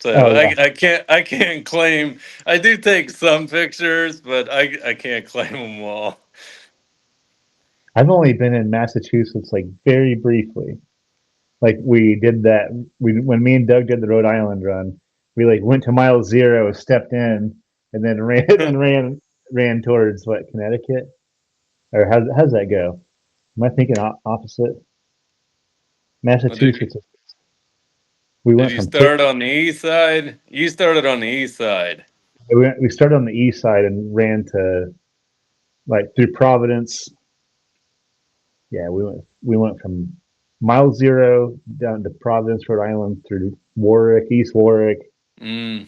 So Oh yeah, I can't claim. I do take some pictures, but I can't claim them all. I've only been in Massachusetts like very briefly. Like we did that we when me and Doug did the Rhode Island run, we like went to mile zero, stepped in, and then ran and ran towards what Connecticut or how's that go? Am I thinking opposite? Did you Massachusetts. We did went you from Pittsburgh. start on the east side? You started on the east side. We started on the east side and ran to like through Providence. Yeah, we went from mile zero down to Providence, Rhode Island, through Warwick, East Warwick. Mm.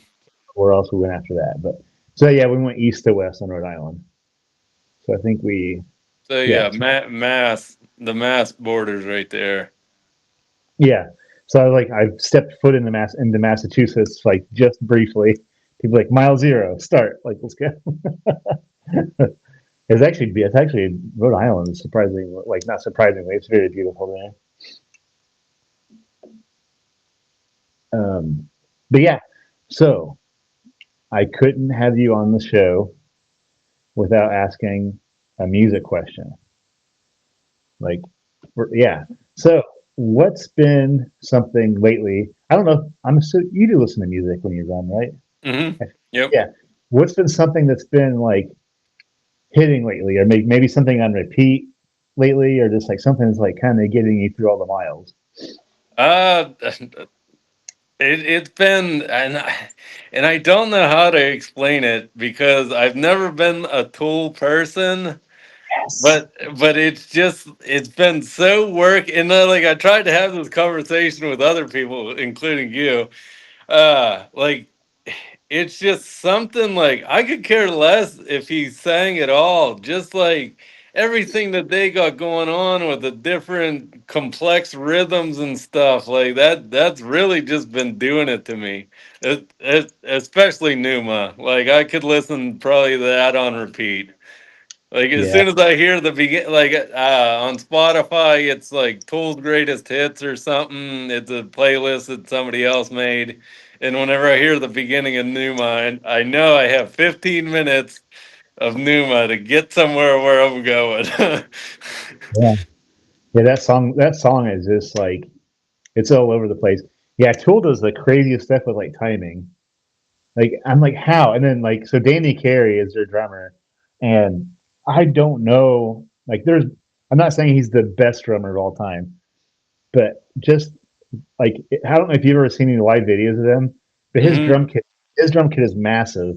Where else we went after that? But so yeah, we went east to west on Rhode Island. So I think we So yeah yeah, the Mass borders right there. yeah. So I like I've stepped foot into Massachusetts like just briefly. People like mile zero start like let's go. It's actually Rhode Island is surprisingly like not surprisingly it's very beautiful there. But yeah, so I couldn't have you on the show without asking a music question. Like, yeah. So, what's been something lately? I don't know. I'm so you do listen to music when you run, right? Mm-hmm. Yep. Yeah. What's been something that's been like hitting lately, or maybe something on repeat lately, or just like something that's like kind of getting you through all the miles? Uh, it's been and I don't know how to explain it because I've never been a Tool person, Yes. but it's been so work and like I tried to have this conversation with other people, including you. Like it's just something like I could care less if he sang at all. Just like everything that they got going on with the different complex rhythms and stuff like that. That's really just been doing it to me. Especially Numa. Like I could listen probably to that on repeat. Like as Yeah. soon as I hear the begin, like on Spotify, it's like Tool's greatest hits or something. It's a playlist that somebody else made, and whenever I hear the beginning of Numa, I know I have 15 minutes of Numa to get somewhere where I'm going. Yeah. Yeah. That song is just like it's all over the place. Yeah. Tool does the craziest stuff with like timing. Like I'm like how, and then like so Danny Carey is their drummer, and I don't know. Like there's, I'm not saying he's the best drummer of all time, but just like I don't know if you've ever seen any live videos of them, but Hmm. his drum kit is massive,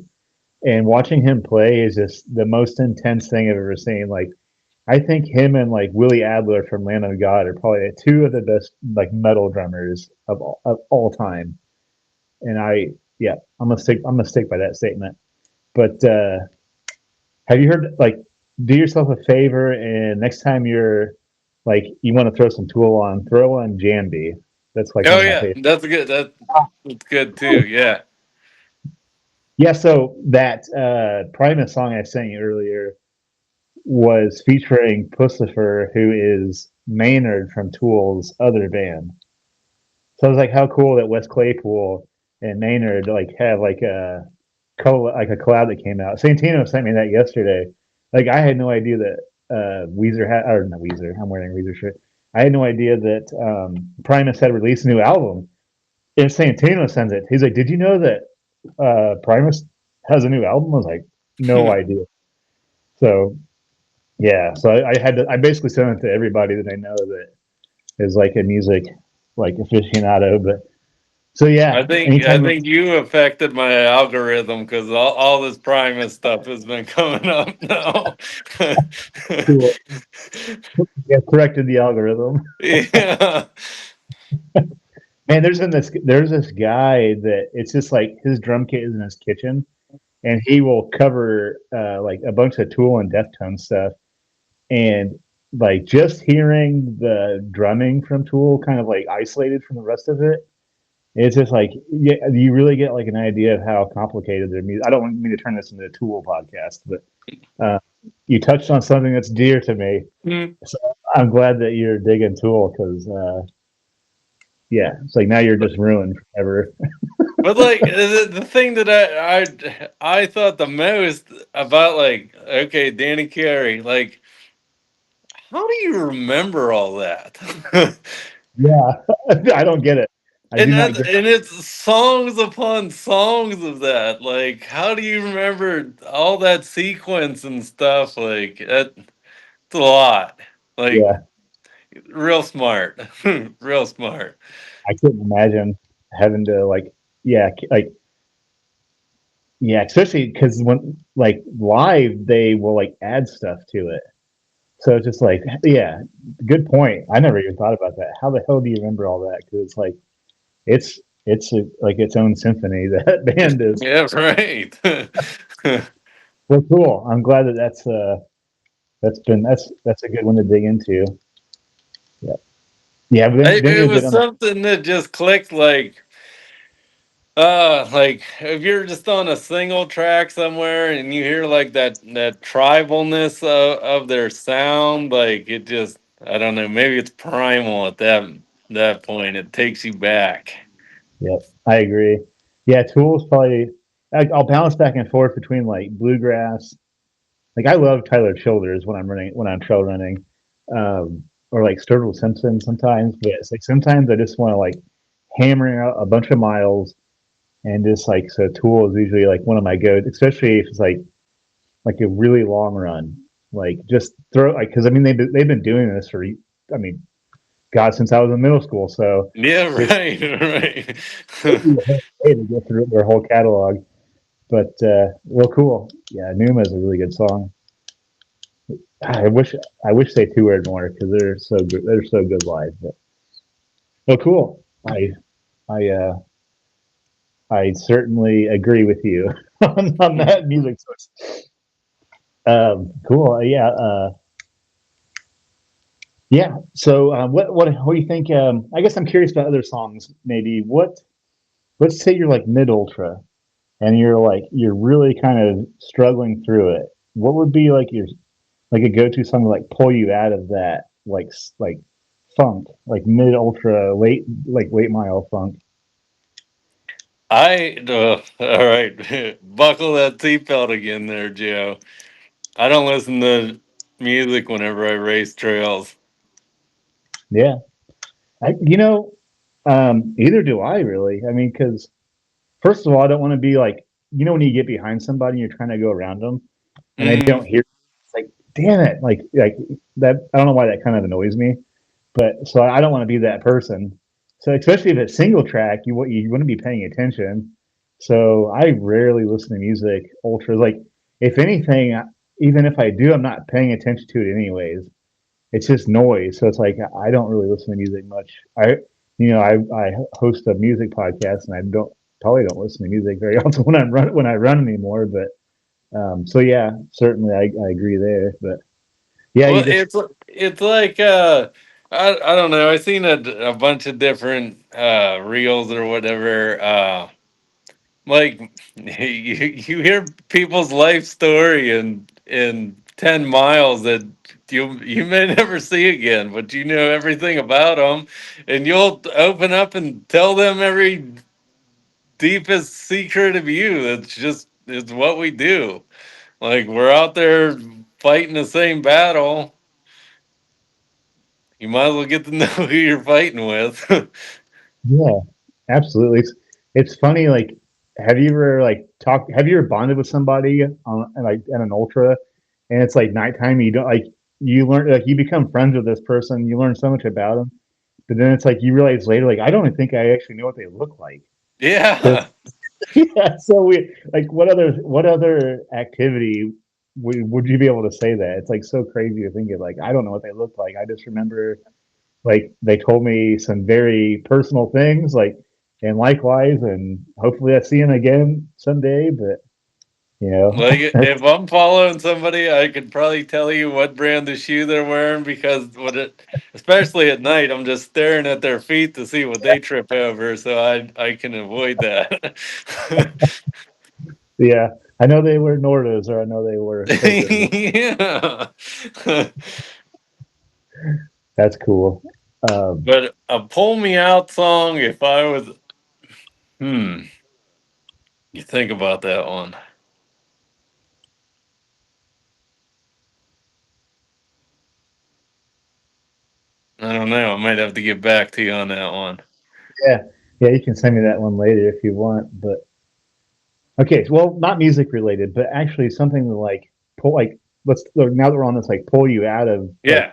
and watching him play is just the most intense thing I've ever seen. Like I think him and like Willie Adler from Lamb of God are probably two of the best like metal drummers of all time. And yeah, I'm gonna stick by that statement. But have you heard like do yourself a favor and next time you're like you want to throw some Tool on, throw on Jambi. That's like one Oh of my yeah, favorites. that's good. That's good too. Yeah. Yeah, so that Primus song I sent you earlier was featuring Pussifer, who is Maynard from Tool's other band. So I was like, how cool that Wes Claypool and Maynard like have like a collab that came out. Santino sent me that yesterday. Like I had no idea that Weezer had or not Weezer. I'm wearing a Weezer shirt. I had no idea that Primus had released a new album. And Santino sends it. He's like, "Did you know that Primus has a new album?" I was like, "No idea." So yeah, so I had to. I basically sent it to everybody that I know that is like a music like aficionado. But So yeah, I anytime think you affected my algorithm because all this Primus stuff has been coming up now. cool, yeah, corrected the algorithm. Yeah. Man, there's this guy that it's just like his drum kit is in his kitchen, and he will cover like a bunch of Tool and Deftones stuff, and like just hearing the drumming from Tool kind of like isolated from the rest of it, it's just like yeah, you really get like an idea of how complicated their music. I don't want me to turn this into a Tool podcast, but uh, you touched on something that's dear to me. Mm. So I'm glad that you're digging Tool because yeah, it's like now you're just ruined forever. But like the thing that I thought the most about, like, okay, Danny Carey, like, how do you remember all that? Yeah, I don't get it. I do not get. And it's songs upon songs of that. Like, how do you remember all that sequence and stuff? Like, it's a lot. Like, Yeah, real smart, real smart. I couldn't imagine having to like yeah like yeah, especially because when like live they will like add stuff to it. So it's just like yeah, good point. I never even thought about that. How the hell do you remember all that? Because it's like like its own symphony. That band is. Yeah, right. Well, cool. I'm glad that that's a good one to dig into. Yeah, yeah. But then It you'll get was on the something that just clicked, like if you're just on a single track somewhere and you hear like that tribalness of their sound, like it just, I don't know, maybe it's primal at that point. It takes you back. yeah. I agree. Yeah, Tool's probably. I'll bounce back and forth between like bluegrass. Like I love Tyler Childers when I'm trail running, or like Sturgill Simpson sometimes. But it's like sometimes I just want to like hammer out a bunch of miles and just like so. Tool is usually like one of my go, especially if it's like a really long run. Like just throw like because I mean they've been doing this for I mean God since I was in middle school. So Yeah, just right, right. take you a whole day to get through their whole catalog. But well, cool. Yeah, Numa is a really good song. I wish they toured more because they're so good. They're so good live. But well, cool. I I certainly agree with you on that music choice. Cool. Yeah. So what do you think? I guess I'm curious about other songs. Maybe what? Let's say you're like mid ultra and you're really kind of struggling through it. What would be like your like a go to song to like pull you out of that like funk, like mid ultra late mile funk. All right, buckle that seatbelt again there, Joe. I don't listen to music whenever I race trails. Yeah, either do I really. I mean, because first of all, I don't want to be like when you get behind somebody and you're trying to go around them and they don't Mm, hear. It's like damn it, like that. I don't know why that kind of annoys me, but so I don't want to be that person. So especially if it's single track, you wouldn't be paying attention. So I rarely listen to music ultras. Like if anything, even if I do, I'm not paying attention to it anyways. It's just noise. So it's like I don't really listen to music much. I host a music podcast and I don't probably don't listen to music very often when I run anymore. But so yeah, certainly I agree there. But yeah, you well, just it's like I don't know. I've seen a bunch of different reels or whatever. Like you hear people's life story in 10 miles that you may never see again, but you know everything about them, and you'll open up and tell them every deepest secret of you. That's just it's what we do. Like, we're out there fighting the same battle. You might as well get to know who you're fighting with. yeah, absolutely. It's funny. Like, have you ever bonded with somebody on like at an ultra, and it's like nighttime. You don't like you learn like you become friends with this person. You learn so much about them, but then it's like you realize later, like I don't even think I actually know what they look like. Yeah. Because yeah, so we like what other activity would you be able to say that? It's like so crazy to think of. Like I don't know what they look like. I just remember like they told me some very personal things, like and likewise, and hopefully I see them again someday. But you know, Like if I'm following somebody, I could probably tell you what brand of shoe they're wearing because what it, especially at night, I'm just staring at their feet to see what they trip over, so I can avoid that. yeah, I know they were Nordas or I know they were Hokas. Yeah. That's cool. But a pull me out song, if I was, you think about that one. I don't know. I might have to get back to you on that one. Yeah, yeah, you can send me that one later if you want. But okay, well, not music related, but actually something to like pull, like let's now that we're on this, like pull you out of Yeah.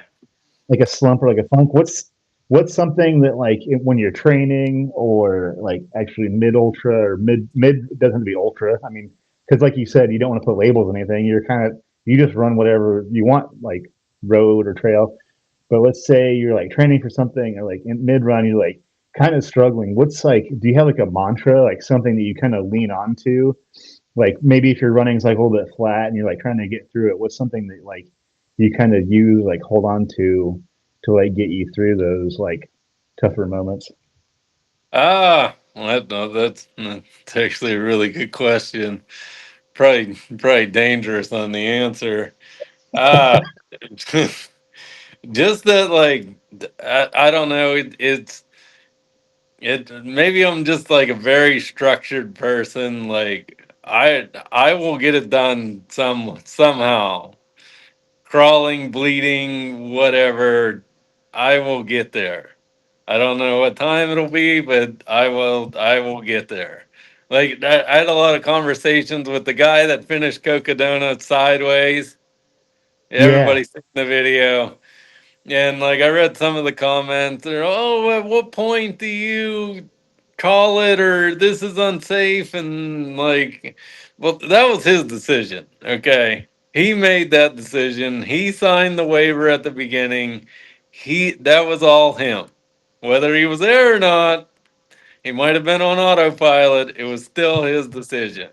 like a slump or like a funk. What's something that like when you're training or like actually mid ultra or mid doesn't have to be ultra. I mean, because like you said, you don't want to put labels on anything. You're kind of you just run whatever you want, like road or trail. But let's say you're like training for something or like in mid run, you're like kind of struggling. What's like, do you have like a mantra, like something that you kind of lean on to? Like maybe if your running's like a little bit flat and you're like trying to get through it, what's something that like you kind of use, like hold on to like get you through those like tougher moments? Well, no, that's actually a really good question. Probably dangerous on the answer. Ah, just that, like, I don't know. It. Maybe I'm just like a very structured person. Like, I will get it done somehow. Crawling, bleeding, whatever. I will get there. I don't know what time it'll be, but I will get there. Like I had a lot of conversations with the guy that finished Coca Donuts sideways. Yeah. Everybody's seen the video. And like I read some of the comments, they're, oh, at what point do you call it or this is unsafe? And like, well, that was his decision. Okay. He made that decision. He signed the waiver at the beginning. That was all him. Whether he was there or not, he might have been on autopilot. It was still his decision.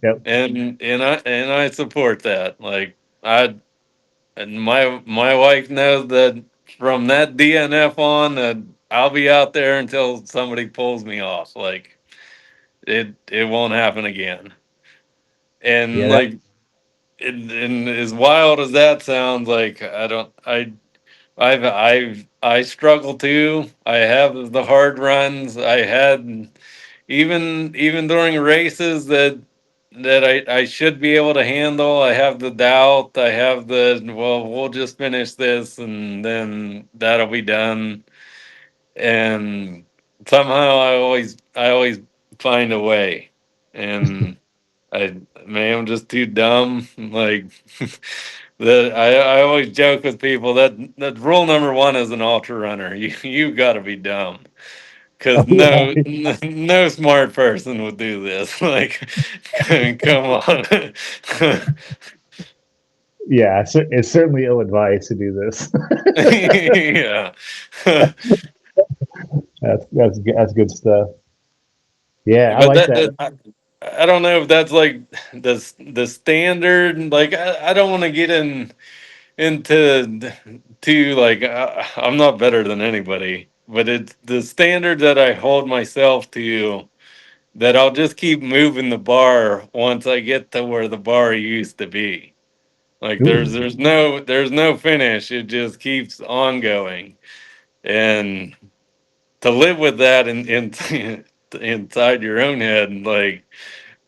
Yep. And I support that. Like I and my wife knows that from that DNF on that I'll be out there until somebody pulls me off. Like it won't happen again. Yeah. And That. like and as wild as that sounds, like I struggle too. I have the hard runs. I had even during races that I should be able to handle. I have the doubt. I have the, well, we'll just finish this and then that'll be done. And somehow I always find a way. And maybe I'm just too dumb. Like that I always joke with people that rule number one as an ultra runner, you got to be dumb. Because Oh yeah. no smart person would do this. Like, come on. Yeah. It's certainly ill advised to do this. Yeah. That's good stuff. Yeah, I But like that. I don't know if that's like the standard. Like, I don't want to get into to like I'm not better than anybody, but it's the standard that I hold myself to. That I'll just keep moving the bar once I get to where the bar used to be. Like there's Ooh. there's no there's no finish. It just keeps on going. And to live with that inside your own head, like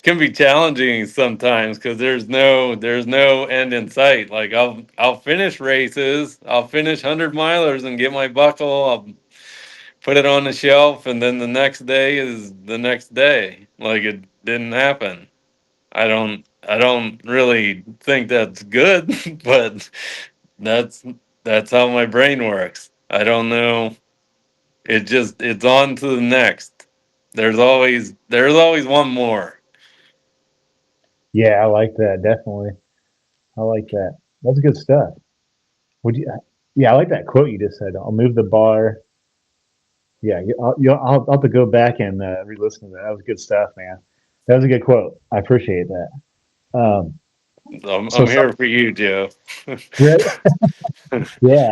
can be challenging sometimes because there's no end in sight. Like I'll finish races, I'll finish 100 milers and get my buckle. I'll put it on the shelf, and then the next day is the next day. Like it didn't happen. I don't really think that's good, but that's that's how my brain works. I don't know. it's on to the next. There's always one more. Yeah, I like that. Definitely. I like that. That's good stuff. Would you? Yeah, I like that quote you just said. I'll move the bar. Yeah, I'll have to go back and re-listen to that. That was good stuff, man. That was a good quote. I appreciate that. Um, so I'm some, here for you, Joe. right? Yeah.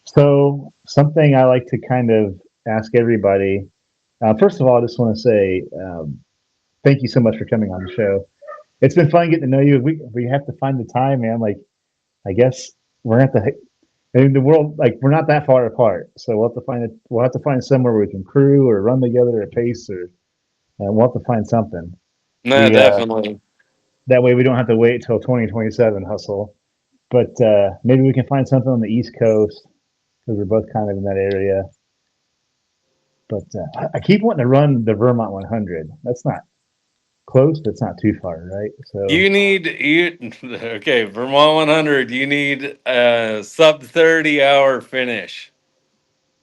So something I like to kind of ask everybody. First of all, I just want to say thank you so much for coming on the show. It's been fun getting to know you. We have to find the time, man. Like I guess we're at the in the world like we're not that far apart, so we'll have to find it. We'll have to find somewhere where we can crew or run together at pace, or we'll have to find something. No, We definitely. That way we don't have to wait till 2027 hustle. But maybe we can find something on the East Coast because we're both kind of in that area. But I keep wanting to run the Vermont 100. That's not close, but it's not too far, right? So, You okay, Vermont 100, you need a sub 30-hour finish.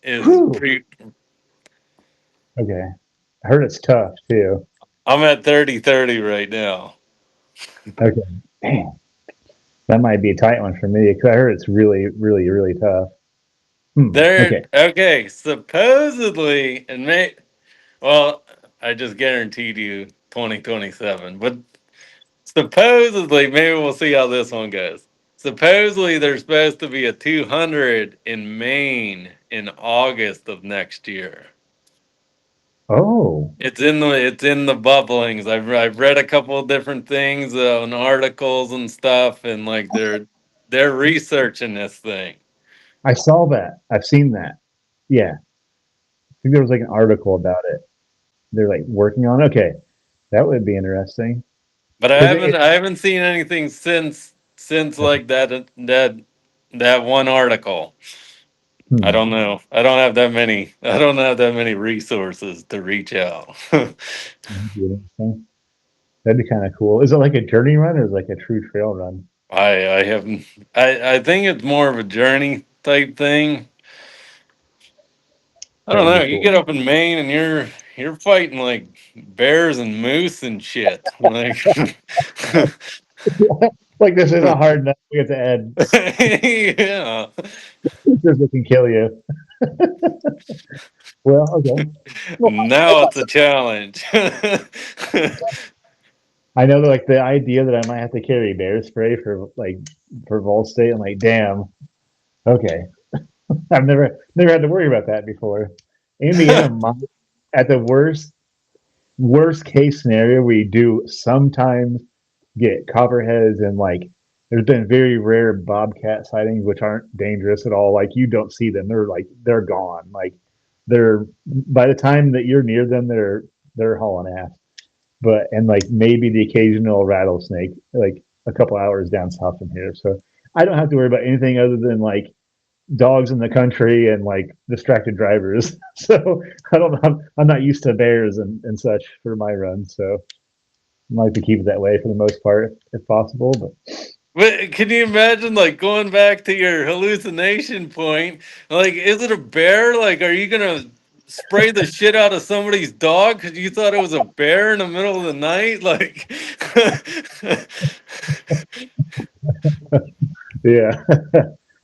Is whew, pre okay. I heard it's tough too. I'm at 30-30 right now. Okay, damn, that might be a tight one for me because I heard it's really, really, really tough. There Okay. okay, supposedly and well, I just guaranteed you 2027, but supposedly, maybe we'll see how this one goes. Supposedly, there's supposed to be a 200 in Maine in August of next year. Oh, It's in the bubblings. I've read a couple of different things on articles and stuff, and like they're researching this thing. I saw that. I've seen that. Yeah, I think there was like an article about it. They're like working on. It. Okay, that would be interesting But I because haven't I haven't seen anything since okay. like that one article. I Hmm, don't know. I don't have that many. I don't have that many resources to reach out. that'd be interesting. That'd be kind of cool. Is it like a journey run or is it like a true trail run? I haven't. I think it's more of a journey type thing. I That don't would know. be You cool. get up in Maine and you're fighting like bears and moose and shit. Like, Like this isn't hard enough. We have to add yeah. creatures that can kill you. Well, okay. Well, Now it's a challenge. I know that like the idea that I might have to carry bear spray for Vol State. I'm like, damn. Okay, I've never had to worry about that before. Indiana might, at the worst case scenario, we do sometimes get copperheads and like there's been very rare bobcat sightings which aren't dangerous at all. Like you don't see them; they're gone. Like they're by the time that you're near them, they're hauling ass. But and like maybe the occasional rattlesnake, like a couple hours down south from here. So I don't have to worry about anything other than like dogs in the country and like distracted drivers. So I don't know. I'm not used to bears and such for my run. So I like to keep it that way for the most part if possible. But But can you imagine like going back to your hallucination point? Like, is it a bear? Like, are you gonna spray the shit out of somebody's dog because you thought it was a bear in the middle of the night? Like, yeah,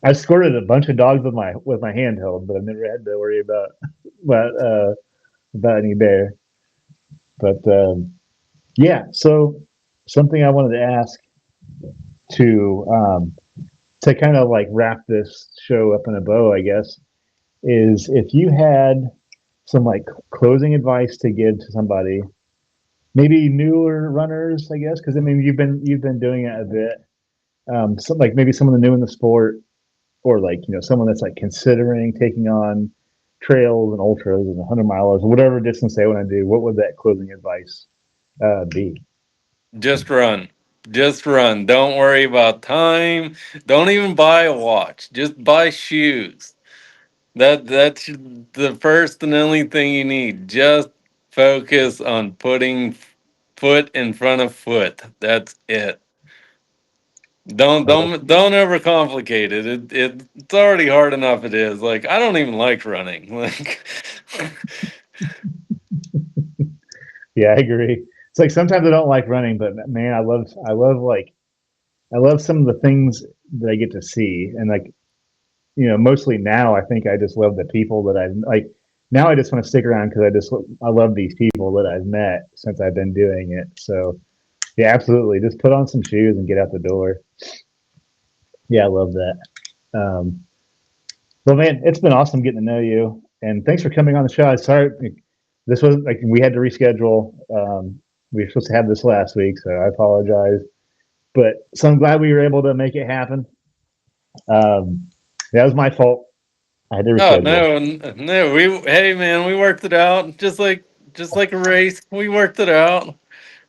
I squirted a bunch of dogs with my handheld, but I never had to worry about uh, about any bear. But yeah, so something I wanted to ask to um, to kind of like wrap this show up in a bow, I guess, is if you had some like closing advice to give to somebody, maybe newer runners, I guess, because I mean you've been doing it a bit. Some like maybe someone new in the sport, or like someone that's like considering taking on trails and ultras and 100 milers, whatever distance they want to do. What would that closing advice be? just run. Just run. Don't worry about time. Don't even buy a watch. Just buy shoes. That's the first and only thing you need. Just focus on putting foot in front of foot. That's it. Don't overcomplicate it. It's already hard enough it is. Like I don't even like running. Like Yeah, I agree. It's like sometimes I don't like running, but man, I love some of the things that I get to see, and like mostly now I think I just love the people that I've like. Now I just want to stick around because I love these people that I've met since I've been doing it. So yeah, absolutely. Just put on some shoes and get out the door. Yeah, I love that. Um, well, man, it's been awesome getting to know you, and thanks for coming on the show. I sorry this was like we had to reschedule. We were supposed to have this last week, so I apologize. But so I'm glad we were able to make it happen. Um, that was my fault. I had to oh reschedule. no, we hey man, we worked it out just like a race. We worked it out.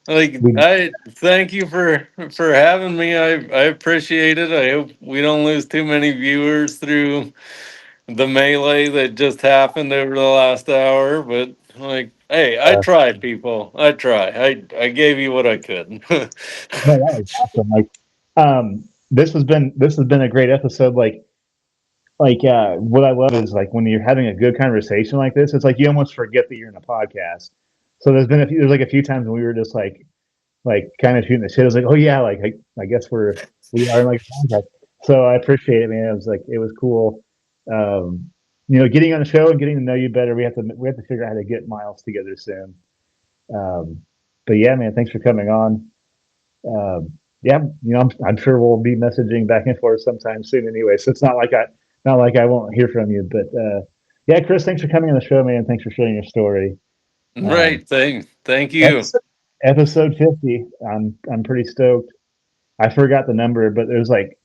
Like We I thank you for having me. I appreciate it. I hope we don't lose too many viewers through the melee that just happened over the last hour. But like, hey, I tried, people. I try. I gave you what I could. no, that was awesome. Like, this has been a great episode. What I love is like when you're having a good conversation like this, it's like you almost forget that you're in a podcast. So there's like a few times when we were just like kind of shooting the shit. I was like, oh yeah, like I guess we are in like a podcast. So I appreciate it, man. It was like it was cool. Um, getting on the show and getting to know you better. We have to figure out how to get Miles together soon. Um, but yeah, man, thanks for coming on. Yeah, I'm sure we'll be messaging back and forth sometime soon anyway. So it's not like I won't hear from you. But yeah, Chris, thanks for coming on the show, man. Thanks for sharing your story. Um, Right. Thank you. episode, episode 50. I'm pretty stoked. I forgot the number, but there's like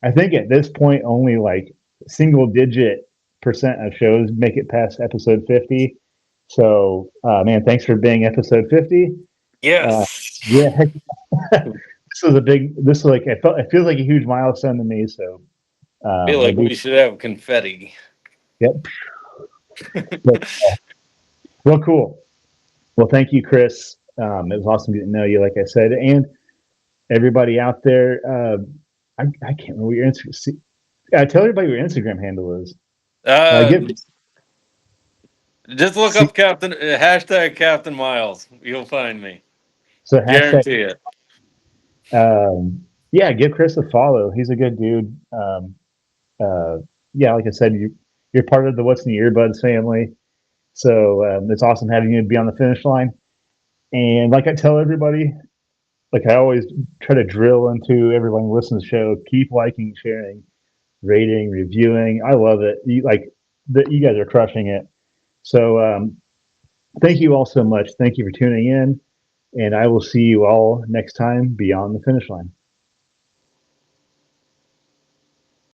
I think at this point only like single digit percent of shows make it past episode 50. So man, thanks for being episode 50. Uh, Yes. yeah, this was like it feels like a huge milestone to me. So Feel it'll like be we should have confetti. yep. But, well, cool. Well, thank you, Chris. It was awesome getting to know you, like I said, and everybody out there. I can't remember what your Instagram. Tell everybody what your Instagram handle is. Uh, Get just look see, up Captain hashtag Captain Miles. You'll find me. so hashtag. Guarantee it. Yeah, give Chris a follow. He's a good dude. Uh, yeah, like I said, you're part of the What's in the Earbuds family. So it's awesome having you be on the finish line. And like I tell everybody, like I always try to drill into everyone who listens to the show, keep liking, sharing, rating, reviewing. I love it. You guys are crushing it. So thank you all so much. Thank you for tuning in. And I will see you all next time beyond the finish line.